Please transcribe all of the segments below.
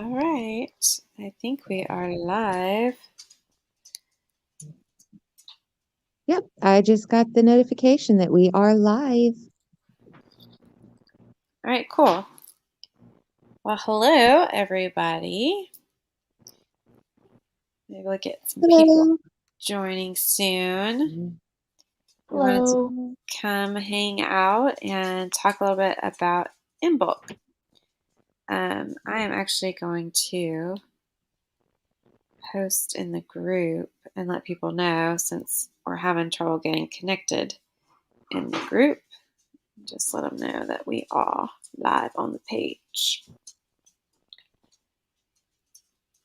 All right, I think we are live. Yep, I just got the notification that we are live. All right, cool. Well, hello, everybody. Maybe we'll get some people Hello. joining soon. We wanted to Hello. come hang out and talk a little bit about Imbolc. I am actually going to post in the group and let people know since we're having trouble getting connected in the group. Just let them know that we are live on the page.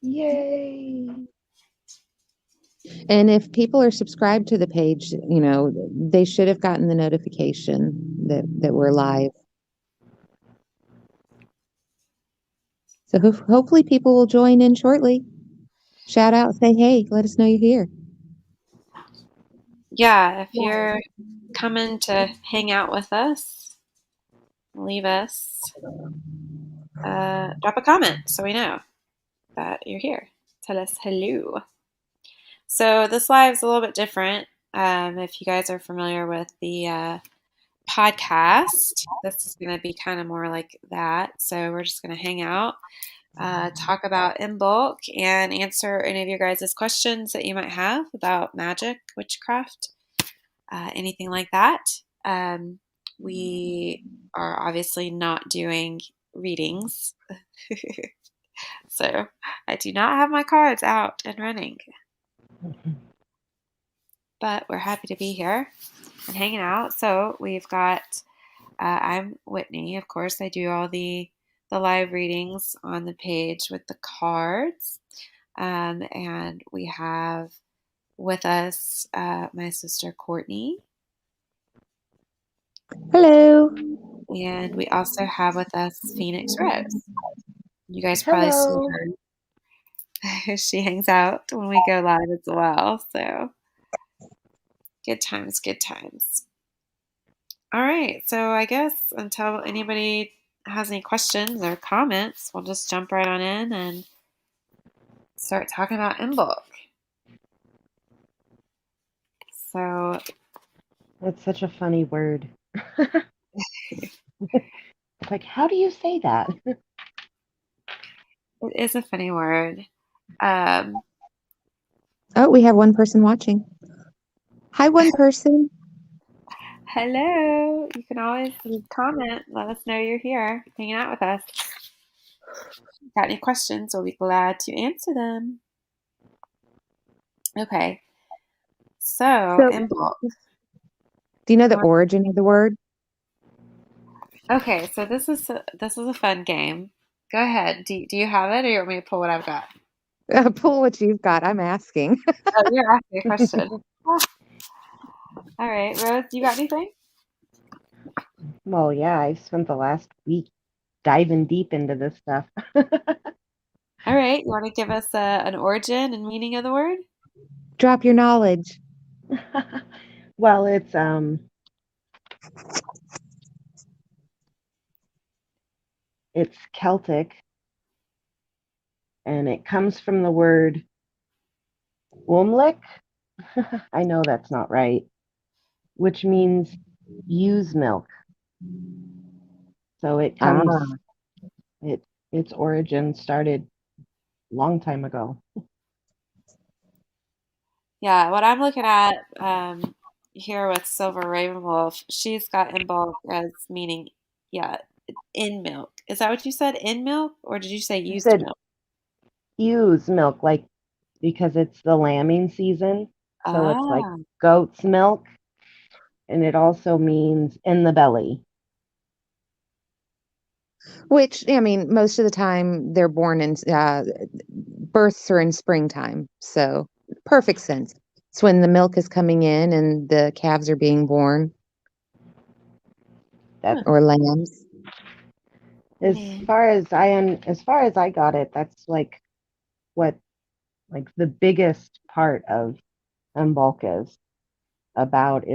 Yay. And if people are subscribed to the page, they should have gotten the notification that we're live. So hopefully people will join in shortly. Shout out, say hey, let us know you're here. Yeah, if you're coming to hang out with us, leave us, drop a comment so we know that you're here. Tell us hello. So this live is a little bit different. If you guys are familiar with the podcast, this is going to be kind of more like that. So we're just going to hang out, talk about Mbulk, and answer any of your guys' questions that you might have about magic, witchcraft, anything like that. We are obviously not doing readings. So I do not have my cards out and running. But we're happy to be here and hanging out. So we've got, I'm Whitney. Of course, I do all the live readings on the page with the cards. And we have with us my sister Courtney. Hello. And we also have with us Phoenix Rose. You guys probably see her. She hangs out when we go live as well. So good times, good times. All right. So I guess until anybody has any questions or comments, we'll just jump right on in and start talking about Mbulk. So That's such a funny word. It's like, how do you say that? it is a funny word. Um, Oh, we have one person watching. Hi, one person. Hello. You can always comment. Let us know you're here hanging out with us. Got any questions? We'll be glad to answer them. Okay. So, Mbulk. Do you know the origin of the word? Okay, so this is a fun game. Go ahead. Do you have it, or you want me to pull what I've got? Pull what you've got. I'm asking. Oh, you're asking a question. All right, Rose, you got anything? Well, yeah, I spent the last week diving deep into this stuff. All right, you want to give us an origin and meaning of the word? Drop your knowledge. Well, it's Celtic, and it comes from the word Umlik. I know that's not right, which means use milk. So it comes its origin started long time ago. Yeah, what I'm looking at here with Silver Ravenwolf, she's got Imbolc as meaning, yeah, in milk. Is that what you said? In milk, or did you say I used said milk? use milk, like because it's the lambing season. So it's like Ah, goat's milk, and it also means in the belly. Which, I mean, most of the time they're born in births are in springtime. So perfect sense. It's when the milk is coming in and the calves are being born That or lambs. as as far as I got it, that's like what like the biggest part of Mbulk is about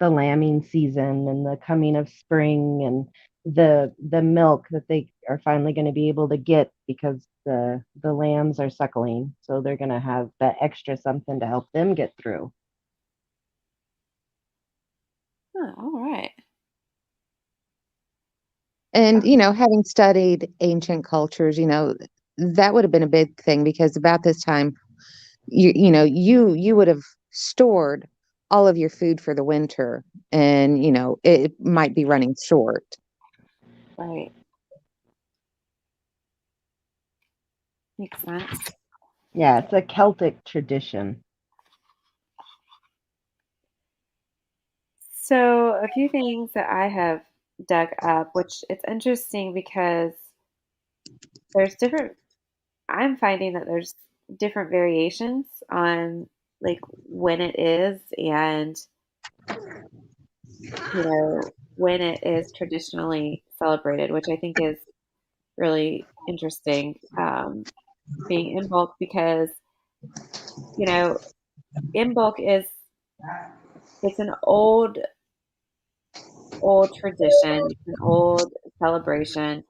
the lambing season and the coming of spring and the milk that they are finally going to be able to get because the lambs are suckling, so they're going to have that extra something to help them get through. Oh, all right. And, having studied ancient cultures, that would have been a big thing because about this time, you would have stored all of your food for the winter and, it might be running short. Right. Makes sense. Yeah, it's a Celtic tradition. So, a few things that I have dug up, which it's interesting because there's different, I'm finding that there's different variations on like when it is and, when it is traditionally celebrated, which I think is really interesting, being Imbolc because, you know, Imbolc is, it's an old tradition, it's an old celebration,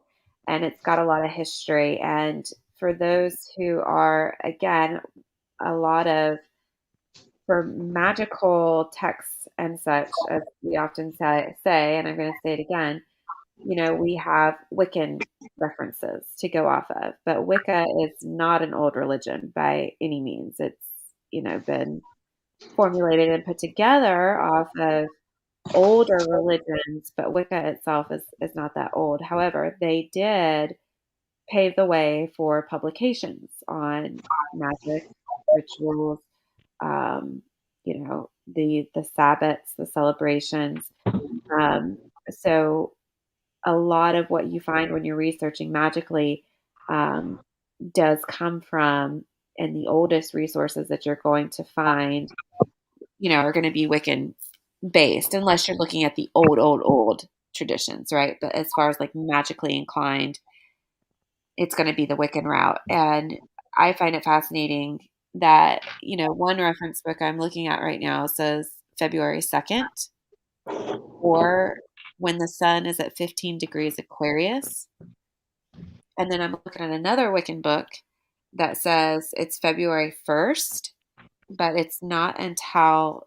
and it's got a lot of history. And for those who are, again, a lot of, for magical texts and such, as we often say, and I'm going to say it again, we have Wiccan references to go off of, but Wicca is not an old religion by any means. It's, been formulated and put together off of older religions, but Wicca itself is not that old. However, they did pave the way for publications on magic, rituals, the Sabbats, the celebrations. So a lot of what you find when you're researching magically um, does come from, and the oldest resources that you're going to find, are going to be Wiccan based, unless you're looking at the old traditions, right? But as far as like magically inclined, it's going to be the Wiccan route. And I find it fascinating that, one reference book I'm looking at right now says February 2nd, or when the sun is at 15 degrees Aquarius. And then I'm looking at another Wiccan book that says it's February 1st, but it's not until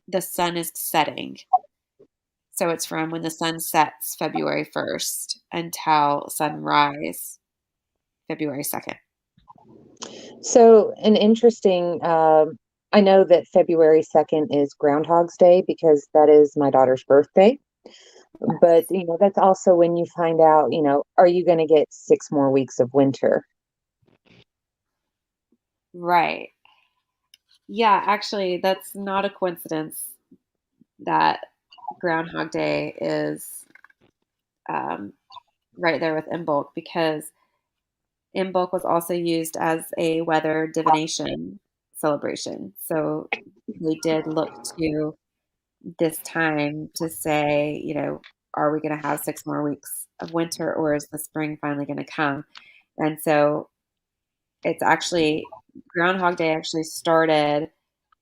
the sun is setting. So it's from when the sun sets February 1st until sunrise February 2nd. So an interesting, I know that February 2nd is Groundhog's Day because that is my daughter's birthday. But, that's also when you find out, are you going to get 6 more weeks of winter? Right. Yeah, actually, that's not a coincidence that Groundhog Day is right there with Imbolc, because Mbulk was also used as a weather divination celebration. So they did look to this time to say, are we going to have 6 more weeks of winter, or is the spring finally going to come? And so it's actually, Groundhog Day actually started,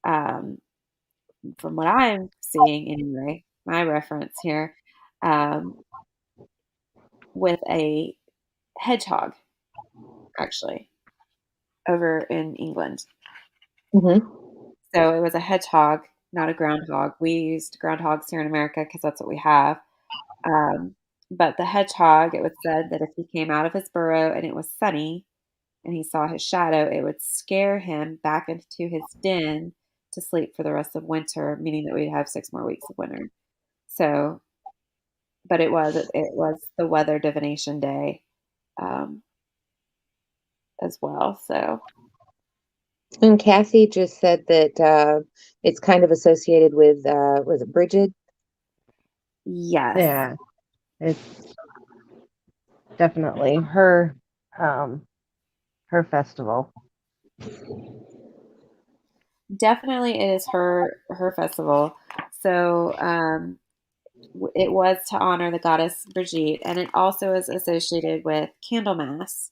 um, from what I'm seeing anyway, my reference here, um, with a hedgehog, actually, over in England. Mm-hmm. So it was a hedgehog, not a groundhog. We used groundhogs here in America because that's what we have. Um, but the hedgehog, it was said that if he came out of his burrow and it was sunny and he saw his shadow, it would scare him back into his den to sleep for the rest of winter, meaning that we'd have 6 more weeks of winter. So, but it was the weather divination day, um, as well. So And Cassie just said that it's kind of associated with, was it Brigid? yes, Yeah, it's definitely her festival. definitely it is her festival. So it was to honor the goddess Brigid, and it also is associated with Candlemas.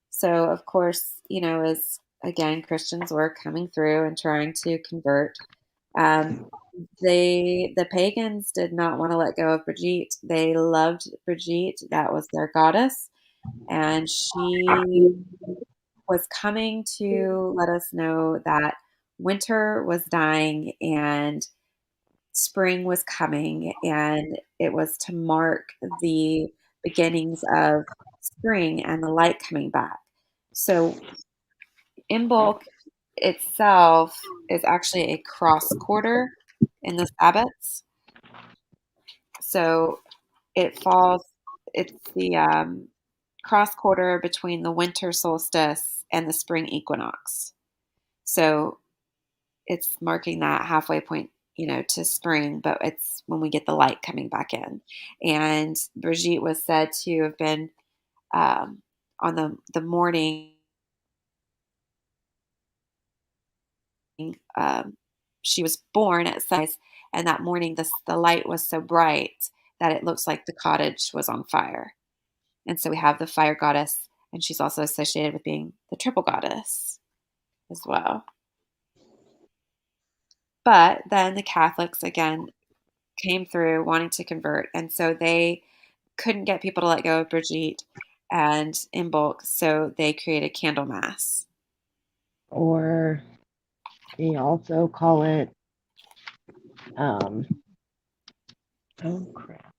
So, of course, as again Christians were coming through and trying to convert, the pagans did not want to let go of Brigitte. They loved Brigitte. That was their goddess. And she was coming to let us know that winter was dying and spring was coming, and it was to mark the beginnings of spring and the light coming back. So Imbolc itself is actually a cross quarter in the Sabbats. So it falls, it's the cross quarter between the winter solstice and the spring equinox. So it's marking that halfway point, to spring, but it's when we get the light coming back in. And Brigitte was said to have been on the morning she was born at sunrise, and that morning the light was so bright that it looks like the cottage was on fire. And so we have the fire goddess, and she's also associated with being the triple goddess as well. But then the Catholics again came through wanting to convert, and so they couldn't get people to let go of Brigitte and Imbolc, so they created Candlemas. Or they also call it, oh crap,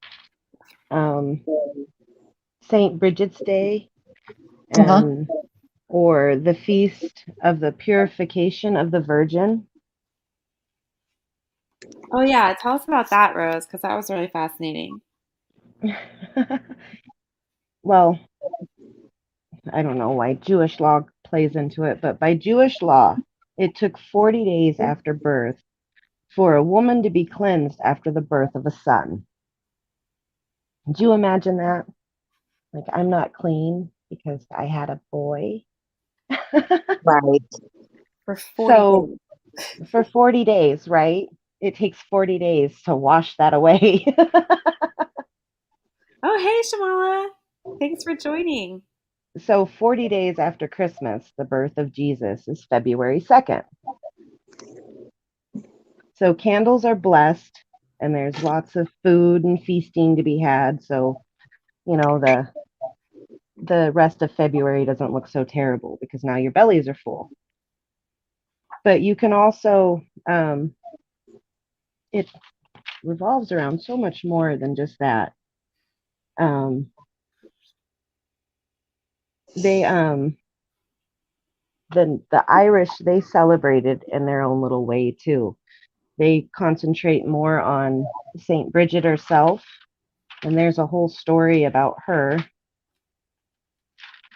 Saint Bridget's Day, and or the Feast of the Purification of the Virgin. Oh yeah, tell us about that, Rose, because that was really fascinating. Well, I don't know why Jewish law plays into it, but by Jewish law, it took 40 days after birth for a woman to be cleansed after the birth of a son. Do you imagine that? Like, I'm not clean because I had a boy. Right. For 40 So, days. for 40 days, right? It takes 40 days to wash that away. Oh, hey, Shamala. Thanks for joining. So 40 days after Christmas, the birth of Jesus is February 2nd. So candles are blessed, and there's lots of food and feasting to be had. So, the rest of February doesn't look so terrible because now your bellies are full. But you can also, it revolves around so much more than just that. They the Irish, they celebrated in their own little way too. They concentrate more on Saint Bridget herself, and there's a whole story about her.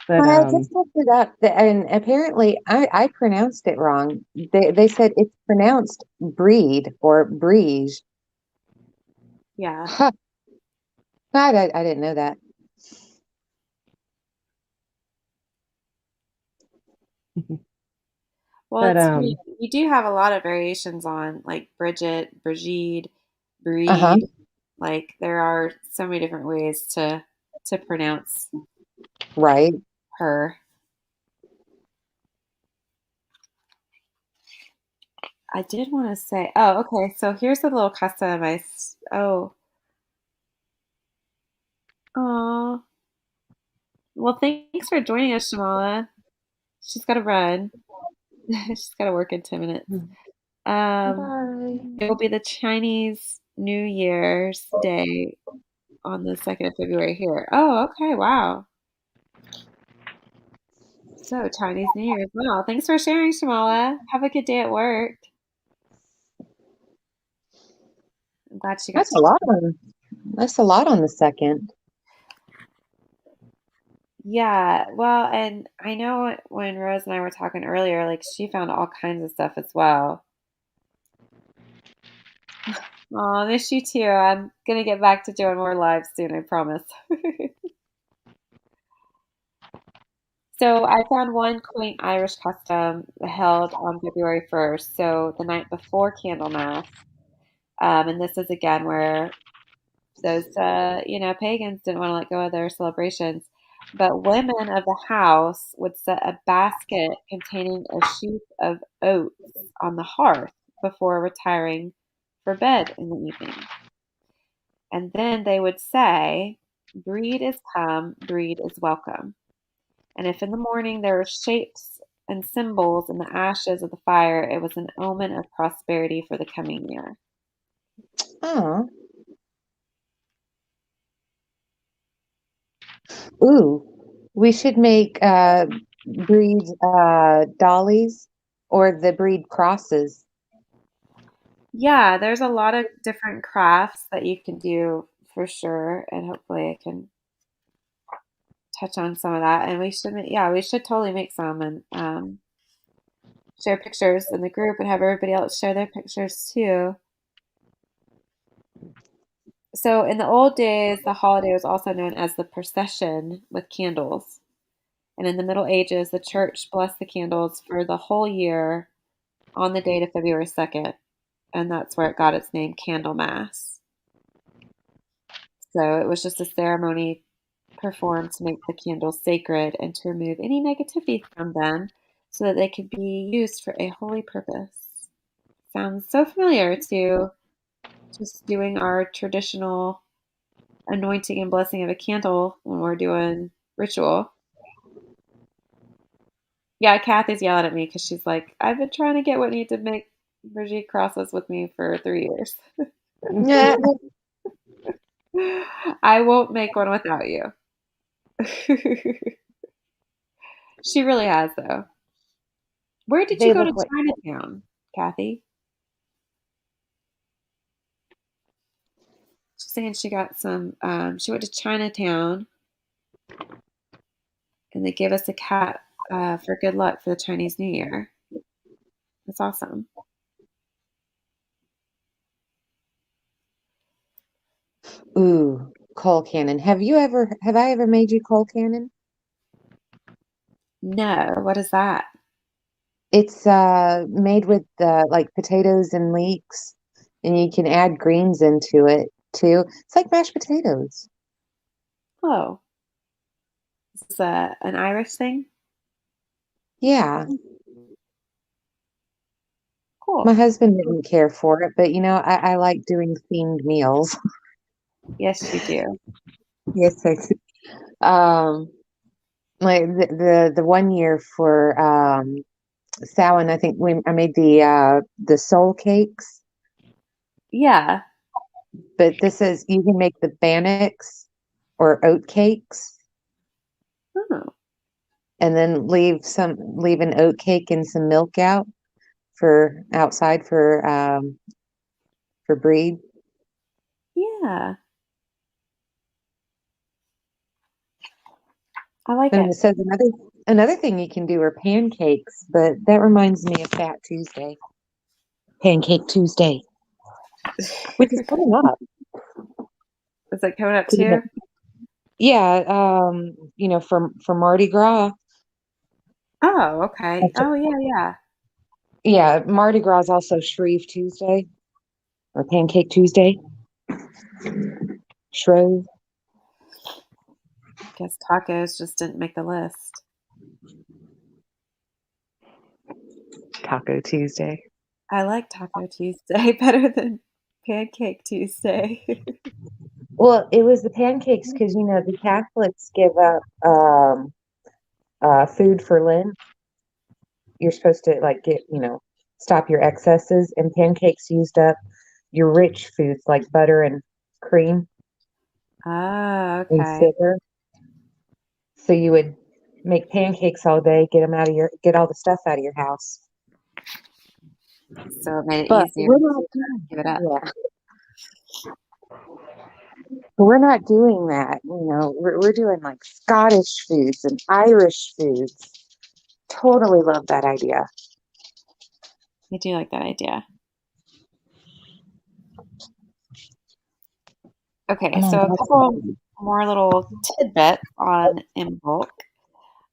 But I just looked it up, and apparently I pronounced it wrong. They said it's pronounced breed or brige. Yeah. Huh. I didn't know that. Well, but it's you do have a lot of variations on like Bridget, Brigide, Uh-huh. Breed. Like there are so many different ways to pronounce Right. her. I did want to say, oh, okay. So here's a little custom. Oh, well, thanks for joining us, Shamala. She's got to run. She's got to work in 10 minutes. bye. It will be the Chinese New Year's Day on the 2nd of February here. Oh, okay. Wow. So Chinese New Year as well. Thanks for sharing, Shamala. Have a good day at work. I'm glad she got That's to. a lot that's a lot on the second. Yeah, well, and I know when Rose and I were talking earlier, like she found all kinds of stuff as well. Oh, miss you too. I'm gonna get back to doing more lives soon, I promise. So I found one quaint Irish custom held on February 1st, so the night before Candlemas. And this is again where those pagans didn't want to let go of their celebrations, but women of the house would set a basket containing a sheaf of oats on the hearth before retiring for bed in the evening. And then they would say, "Breed is come, breed is welcome." And if in the morning there were shapes and symbols in the ashes of the fire, it was an omen of prosperity for the coming year. Oh. Ooh. We should make breed dollies or the breed crosses. Yeah, there's a lot of different crafts that you can do for sure, and hopefully I can touch on some of that. And we should totally make some and share pictures in the group and have everybody else share their pictures too. So in the old days, the holiday was also known as the procession with candles. And in the Middle Ages, the church blessed the candles for the whole year on the date of February 2nd. And that's where it got its name, Candlemas. So it was just a ceremony performed to make the candles sacred and to remove any negativity from them so that they could be used for a holy purpose. Sounds so familiar to just doing our traditional anointing and blessing of a candle when we're doing ritual. Yeah, Kathy's yelling at me because she's like, "I've been trying to get Whitney to make Brigid crosses with me for 3 years. Yeah. I won't make one without you." She really has, though. Where did you They go to look like Chinatown, Kathy? She's saying she got some. She went to Chinatown and they gave us a cat for good luck for the Chinese New Year. That's awesome. Ooh, coal cannon. Have I ever made you coal cannon? No, what is that? It's made with like potatoes and leeks, and you can add greens into it too. It's like mashed potatoes. Oh, is this an Irish thing? Yeah. My Cool. husband didn't care for it, but I like doing themed meals. Yes, you do. Yes, I do. Like the one year for Samhain, I think I made the soul cakes, Yeah. but this is you can make the bannocks or oat cakes, Oh, and then leave an oat cake and some milk out for outside for breed. yeah. I like And it. it says another thing you can do are pancakes, but that reminds me of Fat Tuesday, Pancake Tuesday, which is coming up. Is it coming up too? Yeah, for Mardi Gras. Oh, okay. Oh, yeah, yeah. Yeah, Mardi Gras is also Shreve Tuesday or Pancake Tuesday. Shrove. Guess tacos just didn't make the list. Taco Tuesday. I like Taco Tuesday better than Pancake Tuesday. Well, it was the pancakes because the Catholics give up food for Lent. You're supposed to like stop your excesses, and pancakes used up your rich foods like butter and cream Oh, and okay. sugar. So you would make pancakes all day, get all the stuff out of your house. So it made it But easier we're not to give it up. yeah, we're not doing that. We're doing like Scottish foods and Irish foods. Totally love that idea. I do like that idea. Okay, I'm on so a couple that. more little tidbits on Mbulk.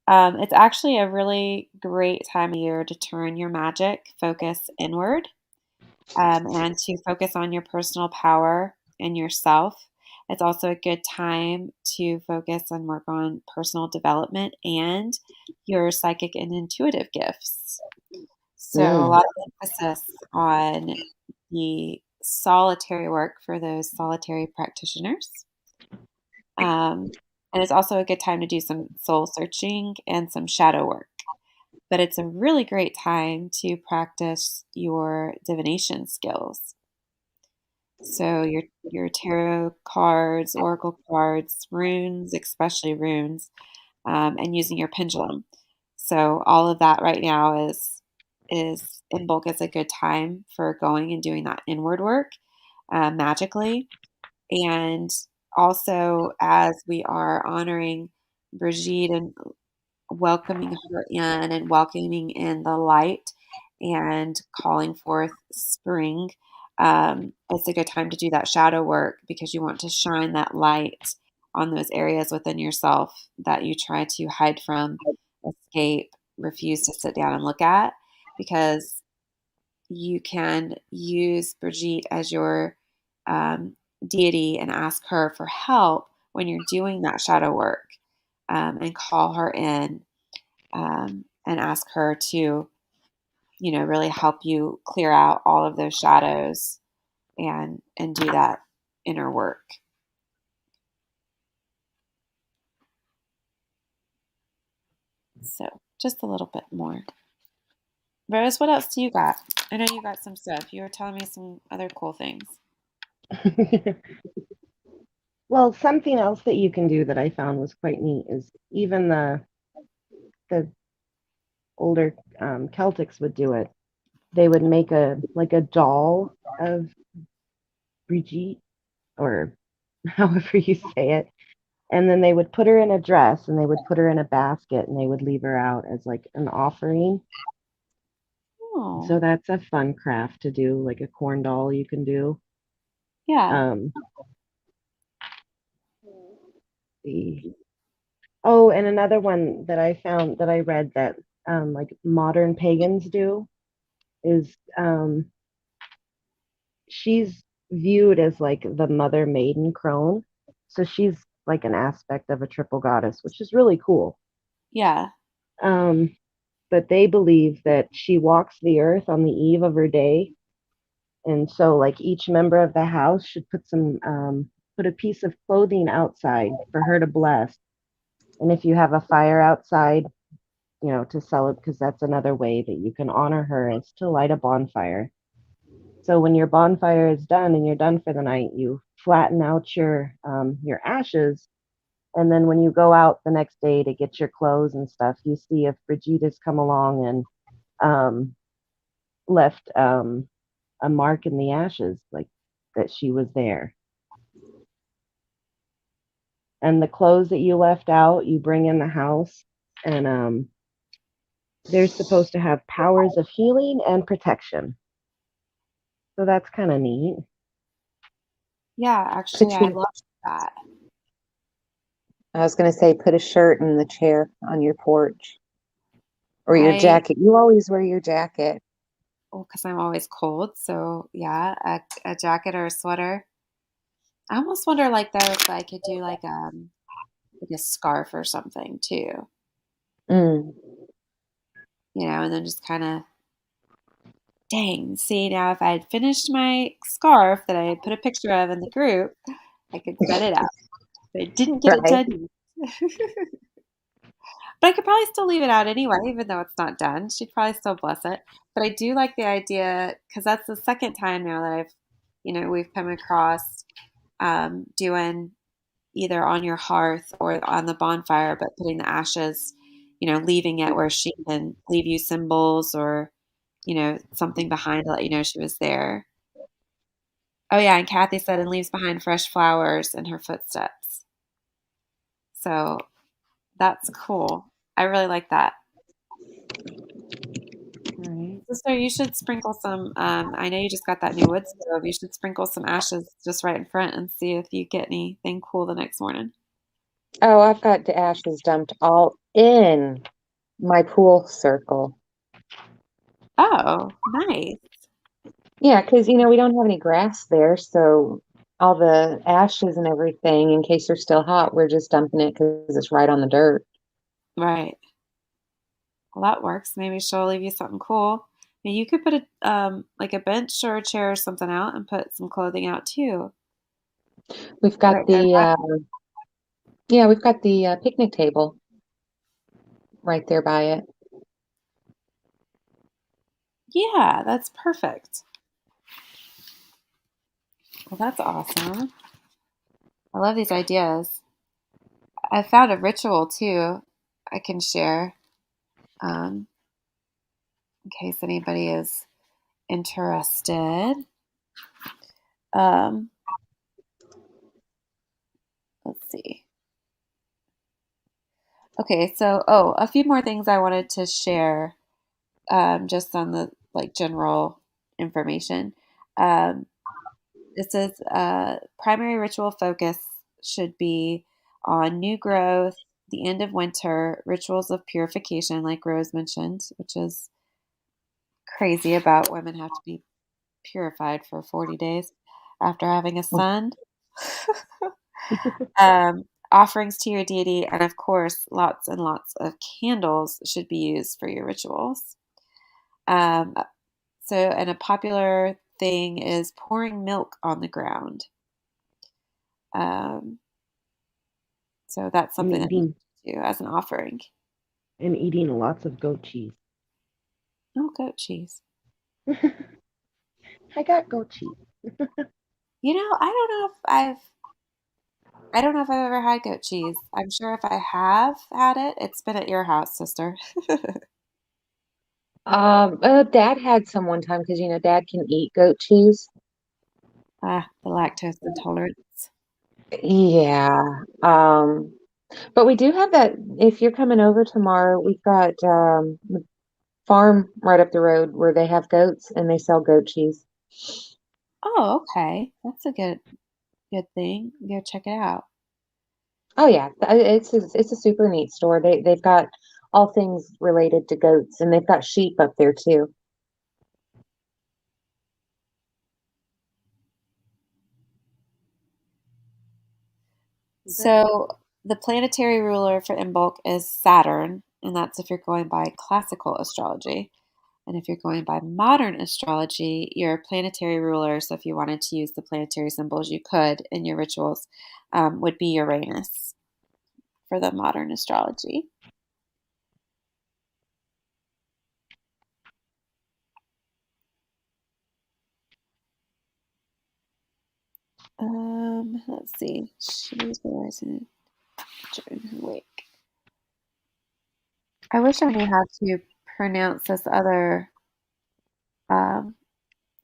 It's actually a really great time of year to turn your magic focus inward, and to focus on your personal power and yourself. It's also a good time to focus and work on personal development and your psychic and intuitive gifts. So, a Mm. lot of emphasis on the solitary work for those solitary practitioners. And it's also a good time to do some soul searching and some shadow work. But it's a really great time to practice your divination skills. So your tarot cards, oracle cards, runes, especially runes, and using your pendulum. So all of that right now is Imbolc is a good time for going and doing that inward work magically. And also as we are honoring Brigitte and welcoming her in and welcoming in the light and calling forth spring. It's a good time to do that shadow work because you want to shine that light on those areas within yourself that you try to hide from, escape, refuse to sit down and look at, because you can use Brigitte as your deity and ask her for help when you're doing that shadow work, and call her in, and ask her to, really help you clear out all of those shadows and do that inner work. So just a little bit more. Rose, what else do you got? I know you got some stuff. You were telling me some other cool things. Well, something else that you can do that I found was quite neat is even the older Celtics would do it. They would make a doll of Brigitte, or however you say it, and then they would put her in a dress and they would put her in a basket and they would leave her out as like an offering. Oh, So that's a fun craft to do, like a corn doll you can do. yeah. Oh, and another one that I found that I read that like modern pagans do is she's viewed as like the mother maiden crone. So she's like an aspect of a triple goddess, which is really cool. Yeah. But they believe that she walks the earth on the eve of her day. And so like each member of the house should put a piece of clothing outside for her to bless. And if you have a fire outside, to sell it, because that's another way that you can honor her, is to light a bonfire. So when your bonfire is done and you're done for the night, you flatten out your ashes, and then when you go out the next day to get your clothes and stuff, you see if Brigitte has come along and left a mark in the ashes, like that she was there. And the clothes that you left out, you bring in the house, and they're supposed to have powers of healing and protection. So that's kind of neat. Yeah, actually, I love that. I was going to say, put a shirt in the chair on your porch or your jacket. You always wear your jacket. Well, because I'm always cold. So yeah, a jacket or a sweater. I almost wonder, like, though, if I could do like a scarf or something too. Mm. And then just kind of, dang, see, now if I had finished my scarf that I had put a picture of in the group, I could set it up. But I didn't get it done. But I could probably still leave it out anyway, even though it's not done. She'd probably still bless it. But I do like the idea, because that's the second time now that we've come across doing either on your hearth or on the bonfire, but putting the ashes, leaving it where she can leave you symbols or, something behind to let you know she was there. Oh yeah, and Kathy said, and leaves behind fresh flowers in her footsteps. So that's cool. I really like that. Right. Sister, you should sprinkle some. I know you just got that new wood stove. You should sprinkle some ashes just right in front and see if you get anything cool the next morning. Oh, I've got the ashes dumped all in my pool circle. Oh, nice. Yeah, because, we don't have any grass there. So all the ashes and everything, in case they're still hot, we're just dumping it because it's right on the dirt. Right. Well, that works. Maybe she'll leave you something cool. Yeah, you could put like a bench or a chair or something out and put some clothing out too. We've got Right there. we've got the picnic table right there by it. Yeah, that's perfect. Well, that's awesome. I love these ideas. I found a ritual too I can share in case anybody is interested. Um, let's see. Okay, so a few more things I wanted to share just on the like general information. Um, This is primary ritual focus should be on new growth, the end of winter, rituals of purification, like Rose mentioned, which is crazy about women have to be purified for 40 days after having a son. Offerings to your deity, and of course, lots and lots of candles should be used for your rituals. Um, and a popular thing is pouring milk on the ground. Um, So that's And something that you eating can do as an offering. and eating lots of goat cheese. Oh, goat cheese. I got goat cheese. I don't know if I've ever had goat cheese. I'm sure if I have had it, it's been at your house, sister. Dad had some one time because Dad can eat goat cheese. The lactose intolerance. Yeah. But we do have that. If you're coming over tomorrow, we've got the farm right up the road where they have goats and they sell goat cheese. Oh, okay. That's a good thing. Go check it out. Oh yeah, it's a super neat store. They've got all things related to goats, and they've got sheep up there too. So the planetary ruler for Imbolc is Saturn, and that's if you're going by classical astrology. And if you're going by modern astrology, your planetary ruler, so if you wanted to use the planetary symbols, you could in your rituals, would be Uranus for the modern astrology. Let's see. She's rising during her wake. I wish I knew how to pronounce this other um,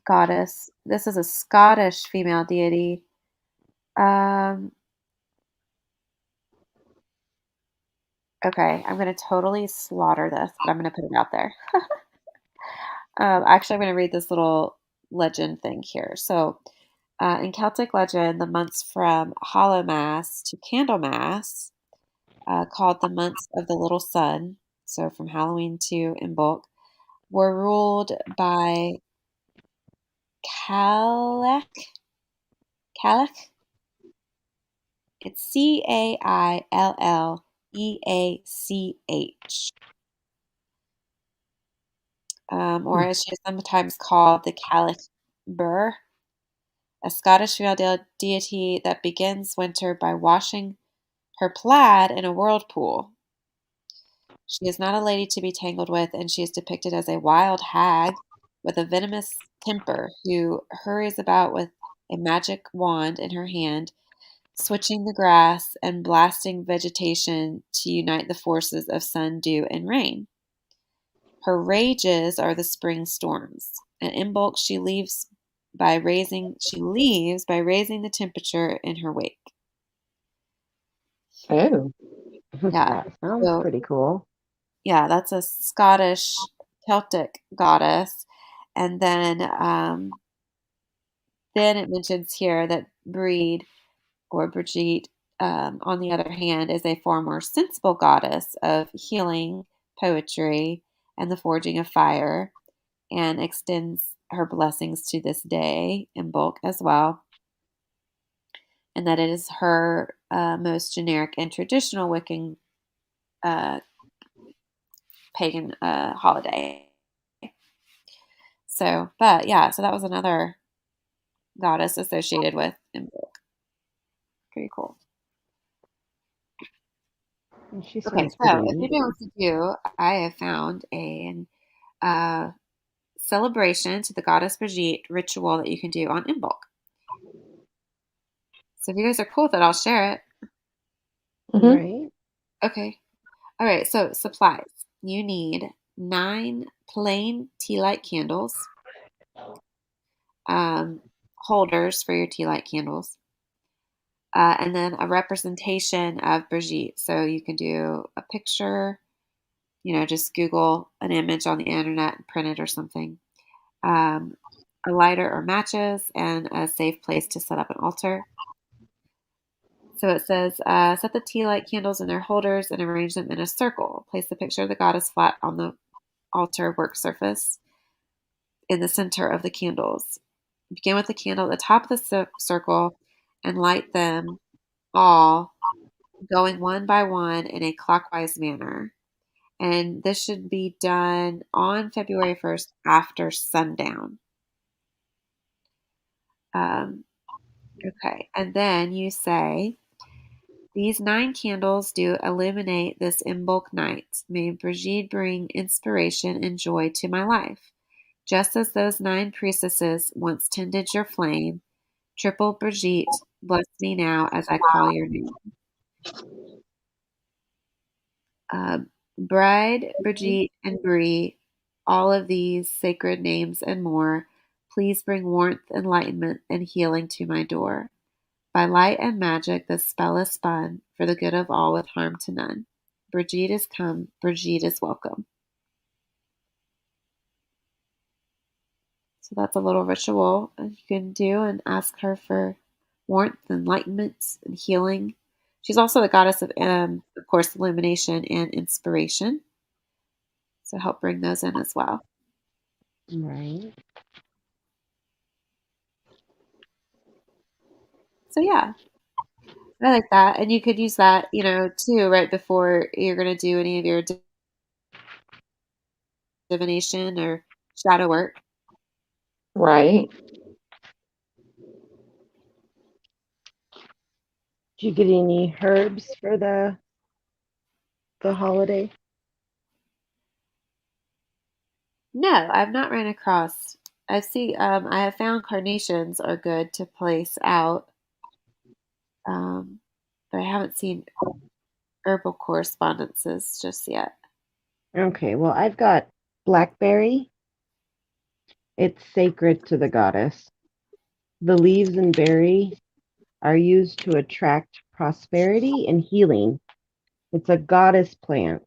goddess. This is a Scottish female deity. Um, okay, I'm going to totally slaughter this, but I'm going to put it out there. Actually, I'm going to read this little legend thing here. So, in Celtic legend, the months from Hallowmas to Candlemas, called the months of the little sun, so from Halloween to Imbolc, were ruled by Cailleach. Cailleach? It's Cailleach. Or Hmm. as she is sometimes called, the Cailleach Burr, a Scottish female deity that begins winter by washing her plaid in a whirlpool. She is not a lady to be tangled with, and she is depicted as a wild hag with a venomous temper who hurries about with a magic wand in her hand, switching the grass and blasting vegetation to unite the forces of sun, dew, and rain. Her rages are the spring storms. At Imbolc, she leaves by raising the temperature in her wake. Oh, Yeah. That sounds So pretty cool. yeah, that's a Scottish Celtic goddess. And then it mentions here that Breed or Brigid, on the other hand, is a far more sensible goddess of healing, poetry, and the forging of fire, and extends her blessings to this day in bulk as well. And that it is her most generic and traditional Wiccan uh, pagan holiday. So, but yeah, so that was another goddess associated with Mbulk. Pretty cool. She Okay, sounds so pretty if neat. anybody wants to do, I have found a celebration to the goddess Brigid ritual that you can do on Imbolc. So if you guys are cool with it, I'll share it. Right. Okay. All right. So supplies. You need 9 plain tea light candles, um, holders for your tea light candles, and then a representation of Brigitte. So you can do a picture, just Google an image on the internet and print it or something. Um, a lighter or matches, and a safe place to set up an altar. So it says, set the tea light candles in their holders and arrange them in a circle. Place the picture of the goddess flat on the altar work surface in the center of the candles. Begin with the candle at the top of the circle and light them all, going one by one in a clockwise manner. And this should be done on February 1st after sundown. Okay, and then you say, these 9 candles do illuminate this Imbolc night. May Brigid bring inspiration and joy to my life. Just as those 9 priestesses once tended your flame, triple Brigitte, bless me now as I call your name. Bride, Brigitte, and Brie, all of these sacred names and more, please bring warmth, enlightenment, and healing to my door. By light and magic, the spell is spun for the good of all with harm to none. Brigitte is come, Brigitte is welcome. So that's a little ritual you can do and ask her for warmth, enlightenment, and healing. She's also the goddess of course, illumination and inspiration. So help bring those in as well. Right. So yeah, I like that. And you could use that, too, right before you're going to do any of your divination or shadow work. Right. Did you get any herbs for the holiday? No, I've not ran across. I have found carnations are good to place out, um, but I haven't seen herbal correspondences just yet. Okay, well, I've got blackberry. It's sacred to the goddess. The leaves and berry are used to attract prosperity and healing. It's a goddess plant,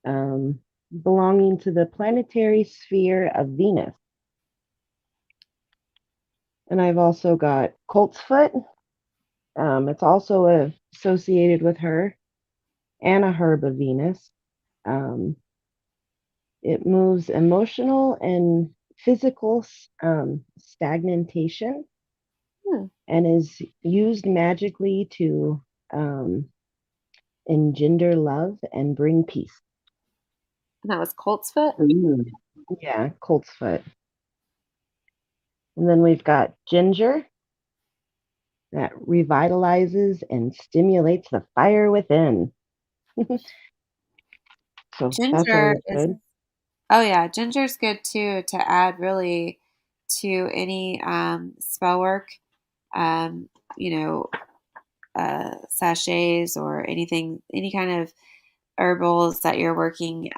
belonging to the planetary sphere of Venus. And I've also got colt's foot. It's also associated with her, and a herb of Venus. Um, it moves emotional and physical stagnation, and is used magically to engender love and bring peace. And that was colt's foot? Yeah, colt's foot. And then we've got ginger that revitalizes and stimulates the fire within. So that's Ginger always is, good. oh yeah, ginger's good too to add really to any spell work, um, you know, sachets or anything, any kind of herbals that you're working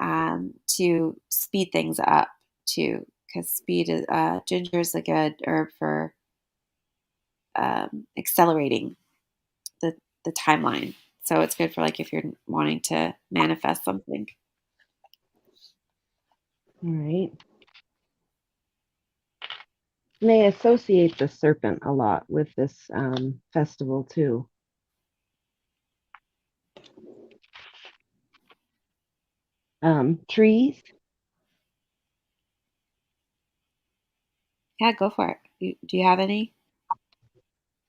to speed things up too, because ginger is a good herb for accelerating the the timeline. So it's good for like if you're wanting to manifest something. All right. And they associate the serpent a lot with this festival too. Trees. Yeah, go for it. Do you have any?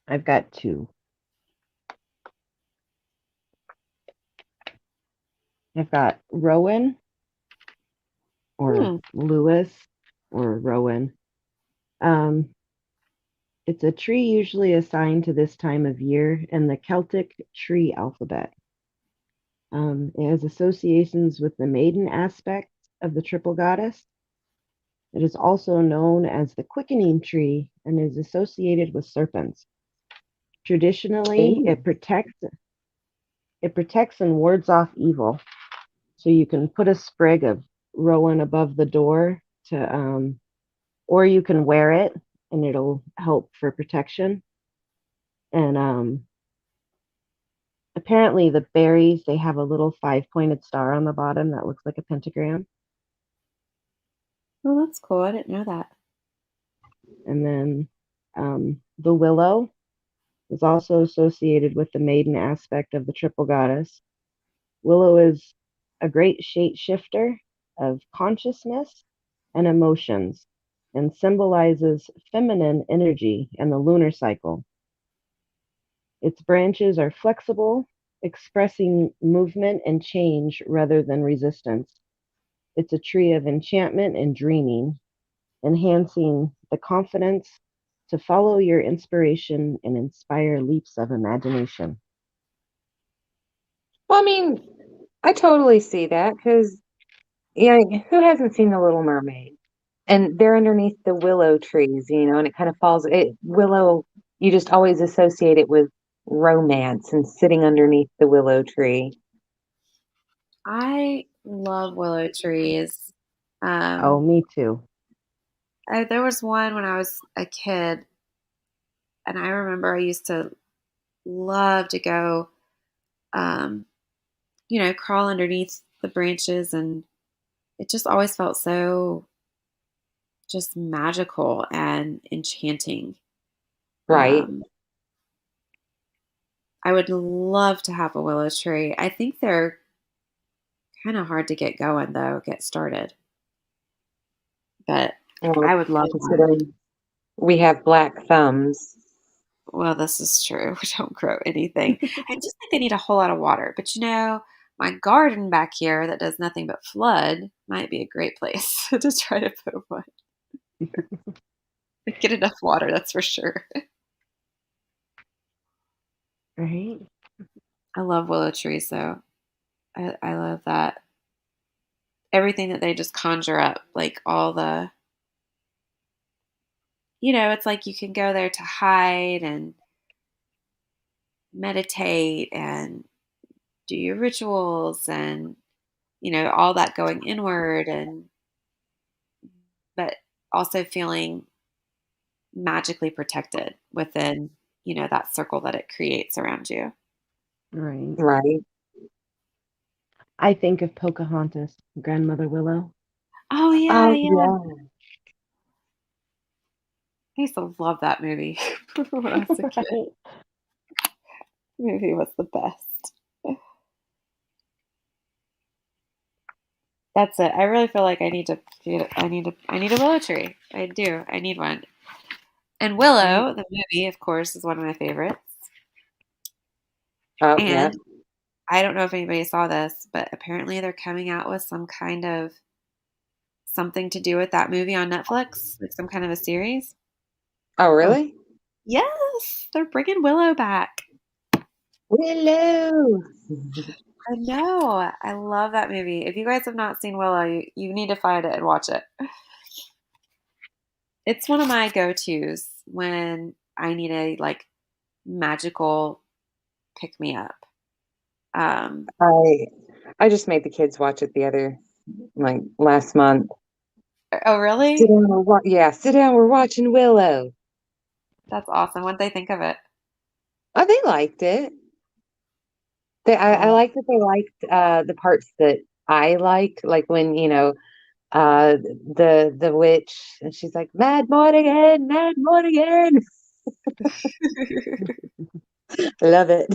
I've got 2. I've got Rowan or Hmm. Lewis or Rowan. Um, it's a tree usually assigned to this time of year in the Celtic tree alphabet. It has associations with the maiden aspect of the triple goddess. It is also known as the quickening tree and is associated with serpents. Traditionally, Ooh. it protects and wards off evil. So you can put a sprig of rowan above the door to, or you can wear it and it'll help for protection. And apparently, the berries they have a little five-pointed star on the bottom that looks like a pentagram. Oh, that's cool. I didn't know that. And then the willow is also associated with the maiden aspect of the triple goddess. Willow is a great shapeshifter of consciousness and emotions and symbolizes feminine energy and the lunar cycle. Its branches are flexible, expressing movement and change rather than resistance. It's a tree of enchantment and dreaming, enhancing the confidence to follow your inspiration and inspire leaps of imagination. Well, I mean, I totally see that because, yeah, who hasn't seen The Little Mermaid? And they're underneath the willow trees, and it kind of falls. Willow, you just always associate it with romance and sitting underneath the willow tree. I love willow trees. Oh, Um, me too. there was one when I was a kid, and I remember I used to love to go, um, crawl underneath the branches, and it just always felt so just magical and enchanting. Right. Um, I would love to have a willow tree. I think they're kind of hard to get going, though, get started. But Well, I would love one. considering we have black thumbs. Well, this is true. We don't grow anything. I just think they need a whole lot of water. But my garden back here that does nothing but flood might be a great place to try to put one. Get enough water, that's for sure. Right? I love willow trees, though. I love that. Everything that they just conjure up, like all it's like you can go there to hide and meditate and do your rituals and, all that going inward but also feeling magically protected within, that circle that it creates around you. Right. Right. I think of Pocahontas, Grandmother Willow. Oh yeah, Oh, yeah. yeah. I used to love that movie when I was a kid. The movie was the best. That's it. I really feel like I need a willow tree. I do. I need one. And Right. Willow, the movie, of course, is one of my favorites. Oh, yeah. And I don't know if anybody saw this, but apparently they're coming out with some kind of something to do with that movie on Netflix, like some kind of a series. Oh, Huh. really? Yes, they're bringing Willow back. Willow. I know. I love that movie. If you guys have not seen Willow, you need to find it and watch it. It's one of my go-tos when I need a magical pick me up. I I just made the kids watch it last month. Oh, Sit really? down, sit down, we're watching Willow. That's awesome. What'd they think of it? Oh, they liked it. I Oh. like that they liked the parts that I like when, the witch and she's like, Mad Mortigan, Mad Mortigan. Love it.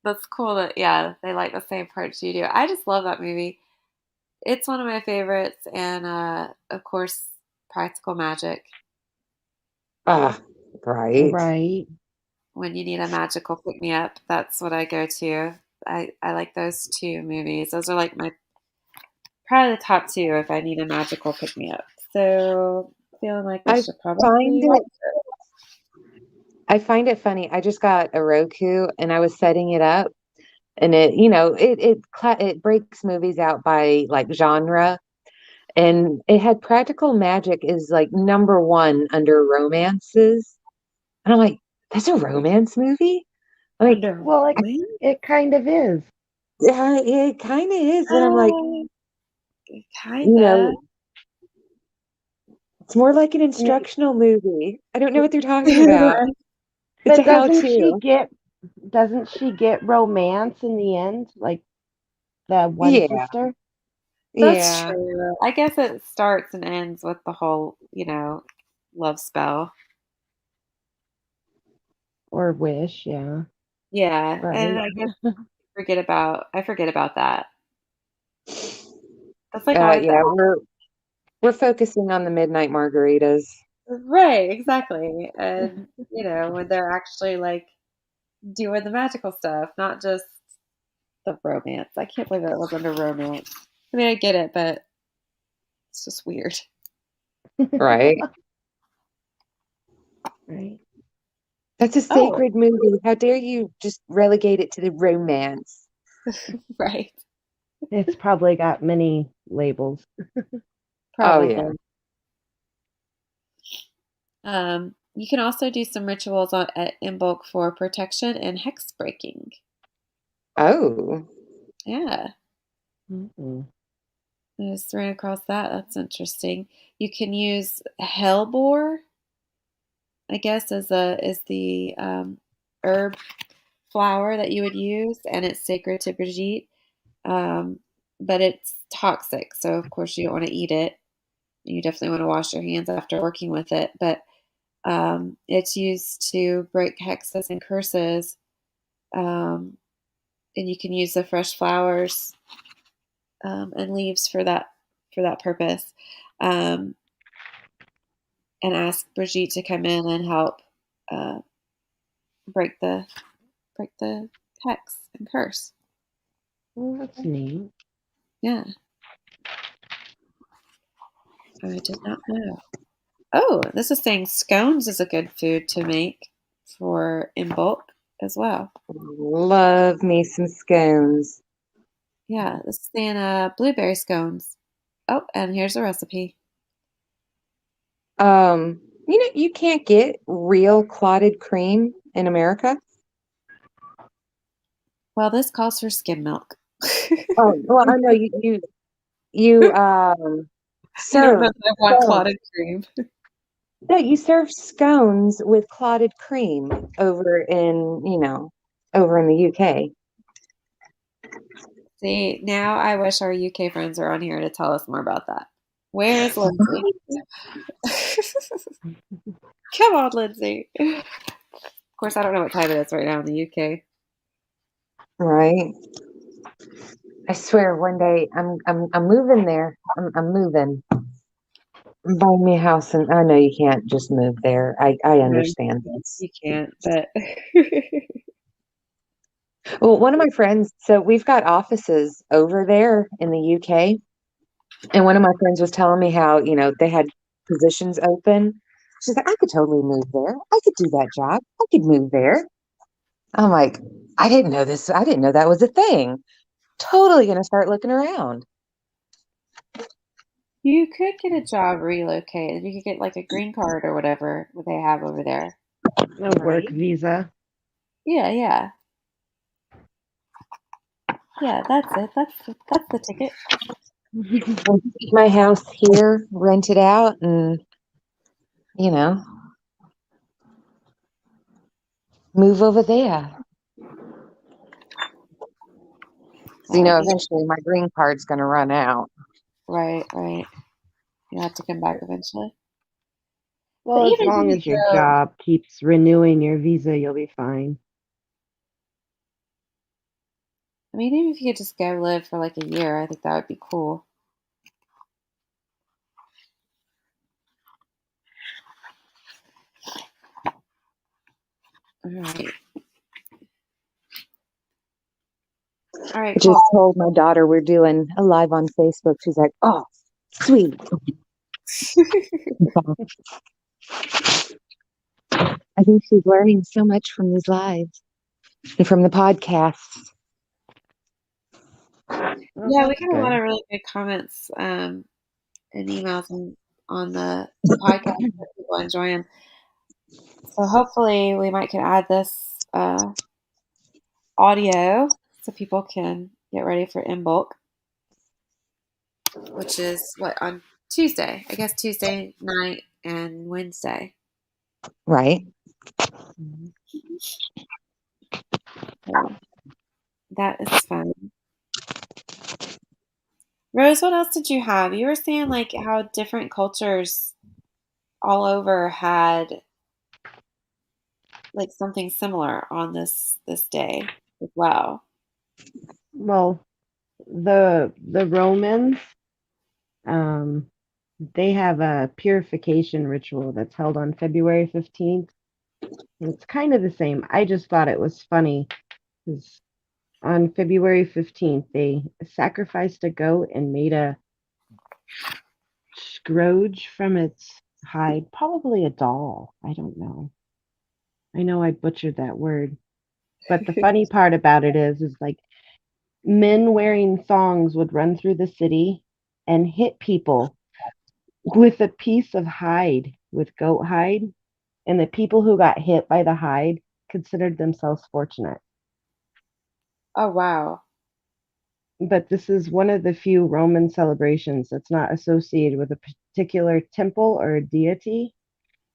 That's cool that, yeah, they like the same parts you do. I just love that movie. It's one of my favorites, and of course, practical magic. Ah, right. Right. When you need a magical pick me up, that's what I go to. I like those two movies. Those are like my probably the top two if I need a magical pick me up. So feeling like we I should find probably watch it I find it funny. I just got a Roku and I was setting it up and it breaks movies out by like genre, and it had Practical Magic is like number one under romances. And I'm like, that's a romance movie? Like, under Well, when? it kind of is. yeah, it kind of is. And I'm like, you Kinda. know, it's more like an I mean, instructional movie. I don't know what they're talking about. It's a but how-to. doesn't she get romance in the end? Like the one Yeah, sister That's yeah. true. I guess it starts and ends with the whole, love spell. or Wish, yeah. Yeah, and Right. I guess I forget about that. That's like always Yeah, we're focusing on the midnight margaritas. right, exactly. And when they're actually like doing the magical stuff, not just the romance. I can't believe that was under romance. I mean, I get it, but it's just weird. Right. Right. That's a Oh, sacred movie. How dare you just relegate it to the romance? right. It's probably got many labels. Oh yeah. Probably. You can also do some rituals at Imbolc for protection and hex breaking. Oh. Yeah, Mm-mm. I just ran across that. That's interesting. You can use hellebore, I guess, as the herb flower that you would use, and it's sacred to Brigitte. Um, but it's toxic, so of course you don't want to eat it. You definitely want to wash your hands after working with it. But it's used to break hexes and curses, and you can use the fresh flowers and leaves for that purpose, um, and ask Brigitte to come in and help uh, break the break the hex and curse. Well, that's neat. Yeah, I did not know. Oh, this is saying scones is a good food to make for in bulk as well. Love me some scones. Yeah, this is saying blueberry scones. Oh, and here's a recipe. You can't get real clotted cream in America. Well, this calls for skim milk. Oh, well, I know you I don't know serve if I want scones. clotted cream. No, you serve scones with clotted cream over in the UK. See, now I wish our UK friends were on here to tell us more about that. Where is Lindsay? Come on, Lindsay. Of course, I don't know what time it is right now in the UK. Right. I swear one day I'm moving there. I'm moving. I'm buying me a house, and I know you can't just move there. I No, understand this. you can't, but Well, one of my friends, so we've got offices over there in the UK, and one of my friends was telling me how, they had positions open. She's like, I could totally move there. I could do that job. I could move there. I'm like, I didn't know this. I didn't know that was a thing. Totally gonna start looking around. you could get a job relocated. You could get like a green card or whatever what they have over there. A work Right. visa. Yeah, yeah, yeah. That's it. That's the ticket. We'll keep my house here, rent it out, and you know, move over there. So, That would be eventually my green card's gonna run out. right, right. You have to come back eventually. But Well, as even if long you as your go, job keeps renewing your visa, you'll be fine. I mean, even if you could just go live for like a year, I think that would be cool. All right, all I right, just cool. told my daughter we're doing a live on Facebook. She's like, "Oh, sweet." I think she's learning so much from these lives and from the podcasts. Well, Yeah, we that's got a lot good. of really good comments and emails on the podcast that people enjoy them. So hopefully we might can add this audio so people can get ready for Mbulk, which is what on Tuesday. I guess Tuesday night and Wednesday. Right. Mhm. So that is fun. Rose, what else did you have? You were saying like how different cultures all over had like something similar on this day as well. Well, the Romans, um, they have a purification ritual that's held on February 15th. And it's kind of the same. I just thought it was funny because on February 15th, they sacrificed a goat and made a scourge from its hide, probably a doll. I don't know. I know I butchered that word. But the funny part about it is like men wearing thongs would run through the city and hit people with a piece of hide, with goat hide. And the people who got hit by the hide considered themselves fortunate. Oh wow. But this is one of the few Roman celebrations that's not associated with a particular temple or a deity.